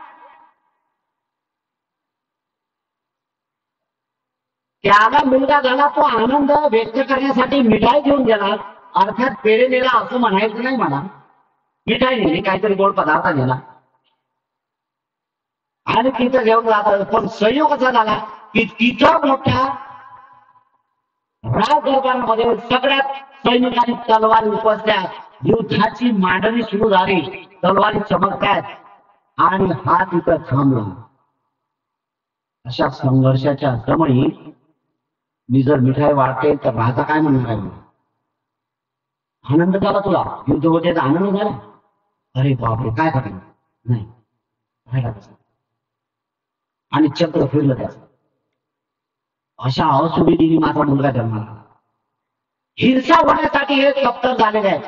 त्याला मुलगा झाला, तो आनंद व्यक्त करण्यासाठी मिठाई घेऊन गेला. अर्थात पेढे नेला असं म्हणायचं नाही मला, मिठाई नेली, काहीतरी गोड पदार्थ नेला आणि तिथं घेऊन जात. पण संयोग असा झाला की तिथं मोठ्या राज दरबारामध्ये सगळ्यात सैनिकांनी तलवारी उपसल्या. युद्धाची मांडणी सुरू झाली, तलवारी चमकतात आणि हा तिथं थांबला. अशा संघर्षाच्या समयी मी जर मिठाई वाटते तर राजा काय म्हणणार आहे? आनंद झाला तुला, युद्ध होते तर आनंद झाला. अरे बापरे, काय करायचं नाही, राहिला तसा. आणि चक्र फिरलं त्याचं. अशा असुविधीने माझा मुलगा जन्माला. हिंसा होण्यासाठी हे सप्तर झालेले आहे.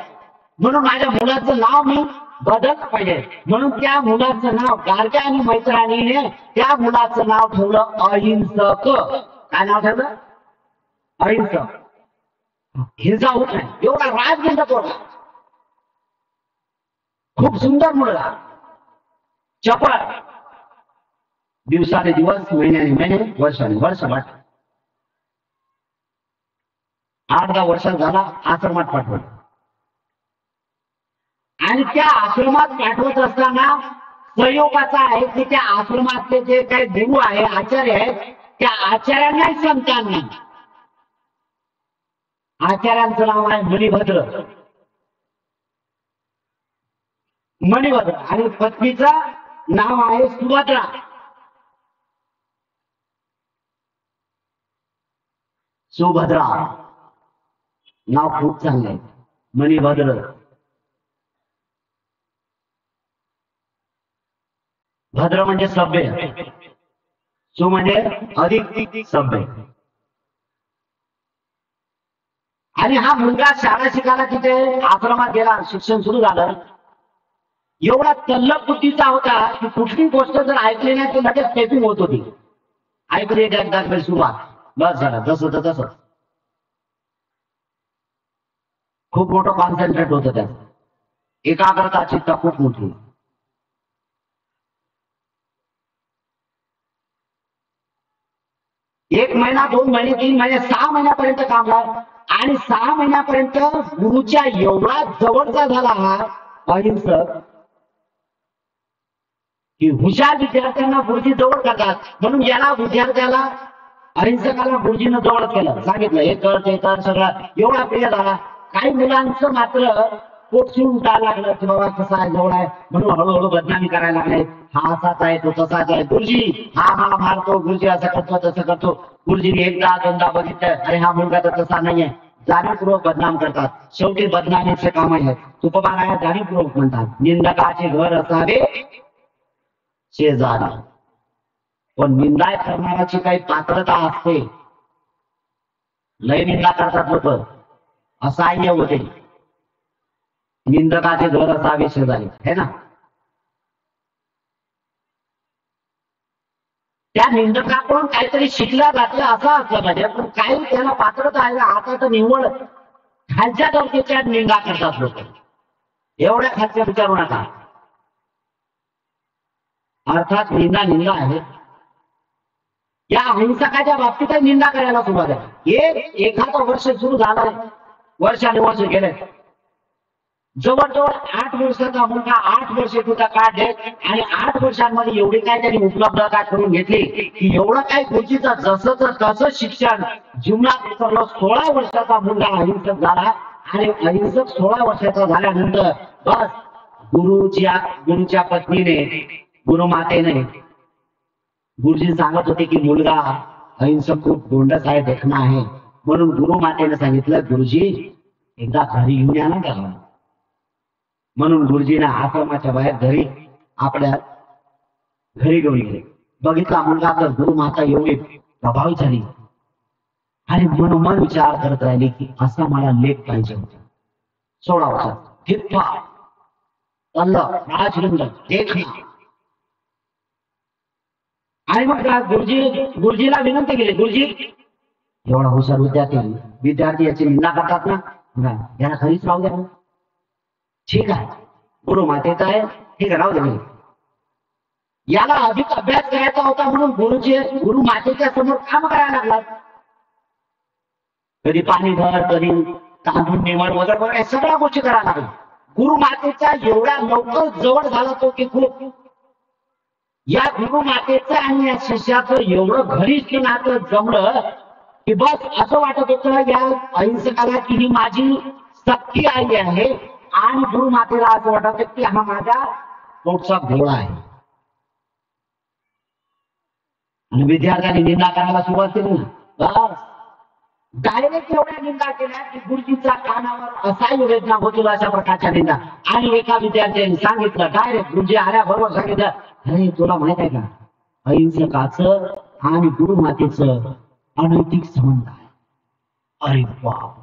म्हणून माझ्या मुलाचं नाव मी बदललं पाहिजे. म्हणून त्या मुलाचं नाव गार्ग्या आणि मैत्रिणीने त्या मुलाचं नाव ठेवलं अहिंसक. काय नाव ठेवलं? अहिंसक. हिंसा होत नाही, एवढा राजगंध पोरगा, खूप सुंदर मुलगा, चपळ. दिवसाने दिवस, महिन्याने महिने, वर्षाने वर्ष वाट. 8-10 वर्षात झाला, आश्रमात पाठवलं. आणि त्या आश्रमात पाठवत असताना संयोगाचा आहे की त्या आश्रमातले जे काही गुरु आहे, आचार्य आहेत, त्या आचार्यांनाही संतांना. आचार्यांचं नाव आहे मणिभद्र. मणिभद्र. आणि पत्नीचं नाव आहे सुभद्रा. सुभद्रा नाव खूप चांगलं आहे, मणिभद्र. भद्र म्हणजे सभ्य, सु म्हणजे अधिक सभ्य. आणि हा मुलगा शाळा शिकायला तिथे आश्रमात गेला, शिक्षण सुरू झालं. एवढा तल्लक बुद्धीचा होता की कुठली गोष्ट जर ऐकली नाही तर लगेच टेपिंग होत होती. ऐकली एकदा सुरुवात, बस झालं, जसं तर तसं. खूप मोठं कॉन्सन्ट्रेट होतं त्यात, एकाग्रता चित्त खूप मोठी. एक महिना, 2 महिने, 3 महिने, 6 महिन्यापर्यंत काम झालं. आणि 6 महिन्यापर्यंत गुरुच्या एवढा जवळचा झाला हा अहिंसक की हुशार विद्यार्थ्यांना गुरुजी जवळ करतात. म्हणून याला विद्यार्थ्याला, अहिंसकाला गुरुजीनं जवळ केलं, सांगितलं हे कर ते कर, सगळं एवढा प्रिय झाला. काही मुलांचं मात्र पोट शिवून उठायला लागलं की बाबा कसा आहे जवळ आहे म्हणून हळूहळू बदनामी करायला लागले. हा असाच आहे तो तसाच आहे, गुरुजी हा मला मारतो, गुरुजी असं करतो तसं करतो. गुरुजीने एकदा दोनदा बघितलं, अरे हा मुलगा तर तसा नाहीये, जाणीवपूर्वक बदनाम करतात. शेवटी बदनामीचे काम आहे. तुकोबाराया जाणीवपूर्वक म्हणतात, निंदकाचे घर असावे शेजारी. पण निंदा करणाऱ्याची काही पात्रता असते. लय निंदा करतात लोक, असहाय्य होते. निंदकाचे घर असावे शेजारी, है ना. त्या निंदकाकडून काहीतरी शिकल्या जाते असं असलं पाहिजे. पण काही त्याला पात्रता आहे. आता तर निव्वळ खालच्या दर्जाच्या निंदा करतात लोक. एवढ्या खालच्या विचारू नका. अर्थात निंदा निंदा आहे. या अहिंसकाच्या बाबतीत निंदा करायला सुरुवात आहे. एखादं वर्ष सुरू झालंय, वर्षाने वर्ष गेले, जवळजवळ 8 वर्षाचा मुलगा 8 वर्षे तुझा काढले आणि 8 वर्षांमध्ये एवढी काय त्यांनी उपलब्धता करून घेतली की एवढं काय गुरुजीचं जसं तसं शिक्षण जीवनात उतरलं. 16 वर्षाचा मुलगा अहिंसक झाला आणि अहिंसक 16 वर्षाचा झाल्यानंतर बस गुरुच्या पत्नीने, गुरुमातेने, गुरुजी सांगत होते की मुलगा अहिंसक खूप गोंडस आहे, देखणा आहे. म्हणून गुरुमातेने सांगितलं, गुरुजी एकदा घरी येऊन या ना त्याला. म्हणून गुरुजीने आश्रमाच्या बाहेर घरी आपल्या घरी घेऊन गेले. बघितला मुलगा तर गुरुमाता एवढी प्रभावित झाली आणि मनोमन विचार करत राहिली की असा मला लेख पाहिजे होता. 16 वर्षात फिरता राजवंद देखणा. आणि मग गुरुजीला विनंती केली, गुरुजी एवढा हुशार विद्यार्थी याची निंदा करतात ना, याला घरीच राहू द्या. ठीक आहे, गुरु मातेचा आहे, ठीक आहे, राहू दे. याला अधिक अभ्यास करायचा होता म्हणून गुरु मातेच्या समोर काम करायला लागला. कधी पाणी भर, कधी तांदूळ निवड वगैरे सगळ्या गोष्टी करायला लागल्या. गुरु मातेचा एवढ्या लवकर जवळ झाला तो की खूप. या गुरु मातेचं आणि या शिष्याचं एवढं घनिष्ठ नातं जमलं की बस असं वाटत होतं या अहिंसकाला की ही माझी सख्खी आई आहे आणि गुरु मातेला असं वाटत की हा माझा पोटचा घोडा आहे. आणि विद्यार्थ्यांनी निंदा करायला सुरुवात केली. बस डायरेक्ट एवढ्या निंदा केल्या की गुरुजींच्या कानावर असाही वेदना होतील अशा प्रकारच्या निंदा. आणि एका विद्यार्थ्याने सांगितलं डायरेक्ट, गुरुजी आल्याबरोबर सांगितलं, अरे तुला माहित आहे का अहिंसकाचं आणि गुरुमातेचं अनैतिक संबंध आहे. अरे बाप,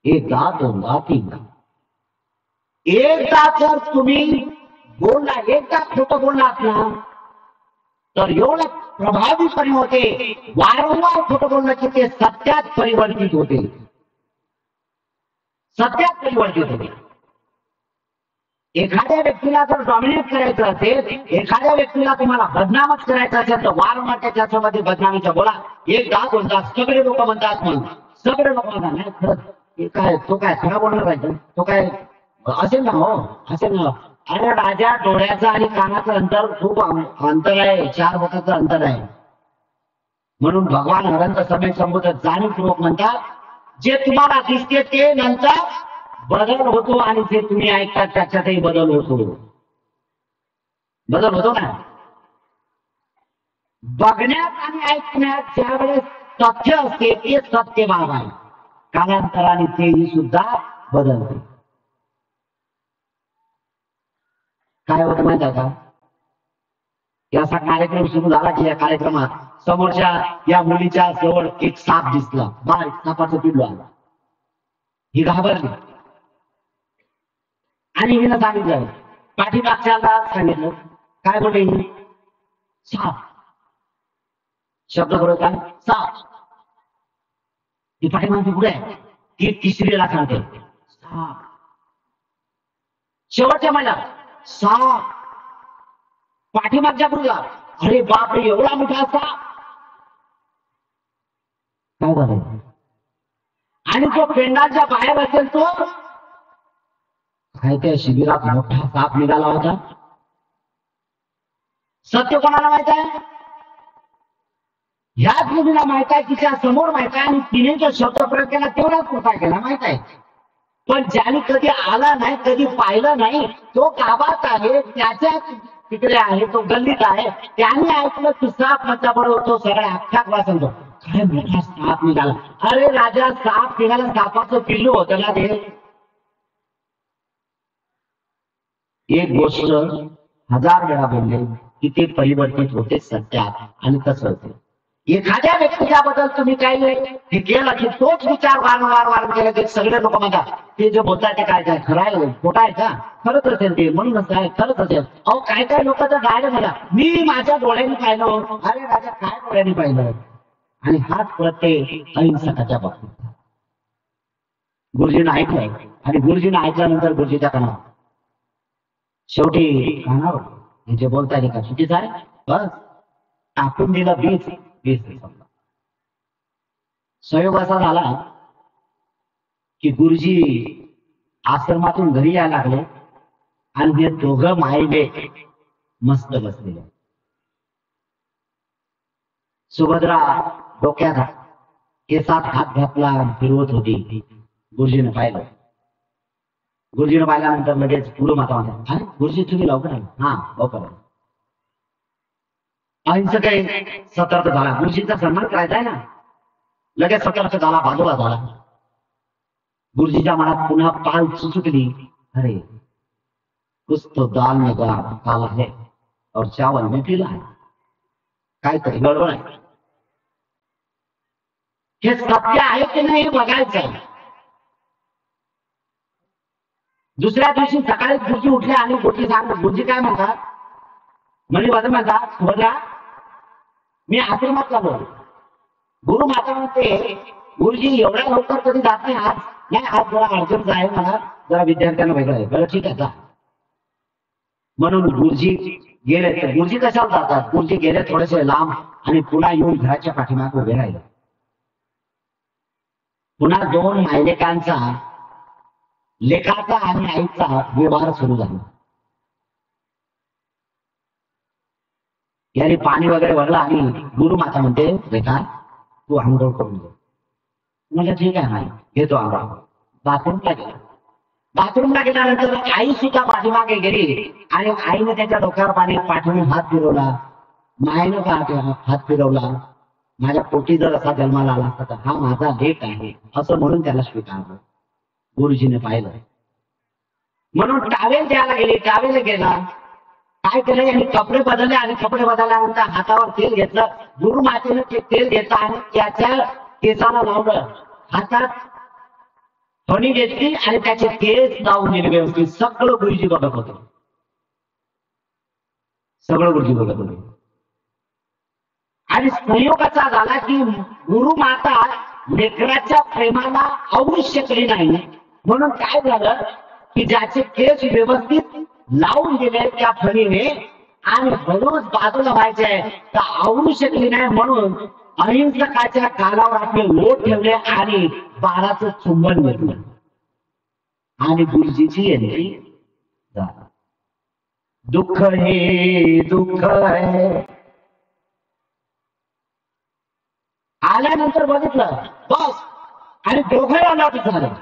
एकदा दोनदा तीनदा, एकदा जर तुम्ही बोलला, एकदा खोटं बोललात ना तर एवढं प्रभावीपणे होते. वारंवार खोटं बोललं की ते सत्यात परिवर्तित होते. सत्यात परिवर्तित होते. एखाद्या व्यक्तीला जर डॉमिनेट करायचं असेल, एखाद्या व्यक्तीला तुम्हाला बदनामच करायचं असेल तर वारंवार त्याच्यामध्ये बदनामीचा बोला. एकदा दोनदा सगळे लोक म्हणतात, मग सगळे लोक म्हणतात नाही खरंच काय तो काय खरा बोलणार आहे, तो काय असेल ना, हो असेल ना. अरे राजा, डोळ्याचं आणि कानाचं अंतर खूप अंतर आहे, 4 बोटाचं अंतर आहे. म्हणून भगवान अनंत समय संबोध जाणीवपूर्वक म्हणतात, जे तुम्हाला दिसते ते नंतर बदल होतो आणि जे तुम्ही ऐकतात त्याच्यातही बदल होतो. बदल होतो ना. बघण्यात आणि ऐकण्यात ज्यावेळेस तथ्य असते ते सत्य भाग आहे. कालांतराने तेही सुद्धा बदलते. काय होतं माहिती आहे का, याचा कार्यक्रम सुरू झाला की या कार्यक्रमात समोरच्या या मुलीच्या जवळ एक साप दिसला. बारीक सापाचं पिल्लू आला. ही घाबरली आणि हिनं सांगितलं, पाठीमागच्याला सांगितलं, काय बोलले, साप. शब्द बरोबर काय, साप. ही पाठीमागची पुढे आहे, ती तिसरीला सांगते साप. शेवटच्या मला साप. पाठीमागच्या पुढला, अरे बापरे एवढा मोठा साप. काय झालं, आणि जो पेंडाच्या बाहेर असेल तो काय, त्या शिबिरात मोठा साप निघाला होता. सत्य कोणाला माहित आहे, ह्याच मुलीला माहित आहे, तिच्या समोर माहित आहे, आणि तिने जो शब्द प्रयोग केला तेवढाच कृपा केला माहित आहे. पण ज्याने कधी आला नाही, कधी पाहिलं नाही, तो गावात आहे, त्याच्या तिकडे आहे, तो गल्लीत आहे, त्याने ऐकलं की साप मचा बरोबर तो सगळ्या अख्ख्या वाचतो. काय मोठा साप निघाला. अरे राजा, साप निघाला, सापाचं पिल्लू होतं ना ते. एक गोष्ट 1000 वेळा बोलले की ते परिवर्तित होते सत्यात. आणि तसं होते. एखाद्या व्यक्तीच्याबद्दल तुम्ही काही हे केलं की तोच विचार वारंवार केला की सगळे लोक म्हणतात ते जे बोलतात ते काय काय खरं आहे, खोटं आहे का, खरंच असेल ते, म्हणूनच काय खरंच असेल. अहो काय काय लोक तर डायरेक्ट म्हणा मी माझ्या डोळ्यांनी पाहिलं. अरे राजा, काय डोळ्यांनी पाहिलं. आणि हाच प्रत्येक अहिंसकाच्या बाबतीत. गुरुजीनं ऐकलं, आणि गुरुजीनं ऐकल्यानंतर गुरुजीच्या कानावर शेवटी कानावर हे जे बोलताय का चुकीचं आहे, बस टाकून दिलं बीज. बीज समजा संयोग असा झाला की गुरुजी आश्रमातून घरी यायला लागले, आणि हे दोघं मायले मस्त बसलेले. सुभद्रा डोक्यात केसात हात घातला फिरवत होती. गुरुजीनं पाहिलं. गुरुजीनं पाहिल्यानंतर लगेच गुरु माता म्हणतात, गुरुजी तुम्ही लवकर आले. हा लवकर आले. अहिंसक काही सतर्क झाला, गुरुजींचा सन्मान करायचा आहे ना, लगेच सतर्क झाला, बाजूला झाला. गुरुजीच्या मनात पुन्हा पाल सुटली. अरे कुछ तो दाल में काला है और चावल में पीला है, काहीतरी गडबड आहे. हे सत्य आहे की नाही हे बघायचं. दुसऱ्या दिवशी सकाळी गुरुजी उठले आणि गुरुजी सांगतात, गुरुजी काय म्हणतात, म्हणजे माझं म्हणतात सुभद्रा मी आश्रमात चालू. गुरु माता म्हणते गुरुजी एवढ्या लवकर कधी जात नाही, आज नाही, आज जरा अडचण आहे, मला जरा विद्यार्थ्यांना वेगळं आहे. बरं ठीक आहे जा. म्हणून गुरुजी गेले. तर गुरुजी कशाला जातात, गुरुजी गेले थोडेसे लांब, आणि पुन्हा येऊन घराच्या पाठीमागे उभे राहिले. पुन्हा 2 मायलेकांचा, लेखाचा आणि आईचा व्यवहार सुरू झाला. याने पाणी वगैरे भरलं, आणि गुरु माता म्हणते लेखा तू आंघोळ करून घे. म्हणजे ठीक आहे नाही, घेतो आंघोळ. बाथरूमला गेला. बाथरूमला गेल्यानंतर आई सुद्धा पाठीमागे गेली, आणि आईने त्याच्या डोक्यावर पाणी पाठवून हात फिरवला. मायनं हात फिरवला. माझ्या पोटी जर असा जन्माला आला असता तर हा माझा लेक आहे असं म्हणून त्याला स्वीकारलं. गुरुजीने पाहिलं, म्हणून टावेल द्यायला गेले. टावेल गेला, काय केलं यांनी, कपडे बदलले, आणि कपडे बदलल्यानंतर हातावर तेल घेतलं. गुरु मातेनं ते तेल घेतलं आणि त्याच्या केसाला लावलं. हातात फणी घेतली आणि त्याचे केस लावून दिले व्यवस्थित. सगळं गुरुजी बघत होते. सगळं गुरुजी बघत होते. आणि संयोगाचा झाला की गुरु माता लेकराच्या प्रेमाला आवरू शकली नाही. म्हणून काय झालं की ज्याचे केस व्यवस्थित लावून दिले त्या फणीने, आणि हळूच बाजूला व्हायचे तर आवरू शकली नाही, म्हणून अहिंसकाच्या कालावर आपले लोट ठेवले आणि बाळाचं चुंबन घेतलं, आणि गुरुजीची एंट्री झाली. दुःख हे दुःख आहे. आल्यानंतर बघितलं बस, आणि दोघं अलर्ट झालं.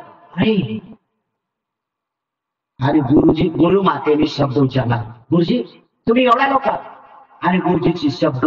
आणि गुरु मातेने शब्द उच्चारला, गुरुजी तुम्ही एवढा लवकर. आणि गुरुजीची शब्द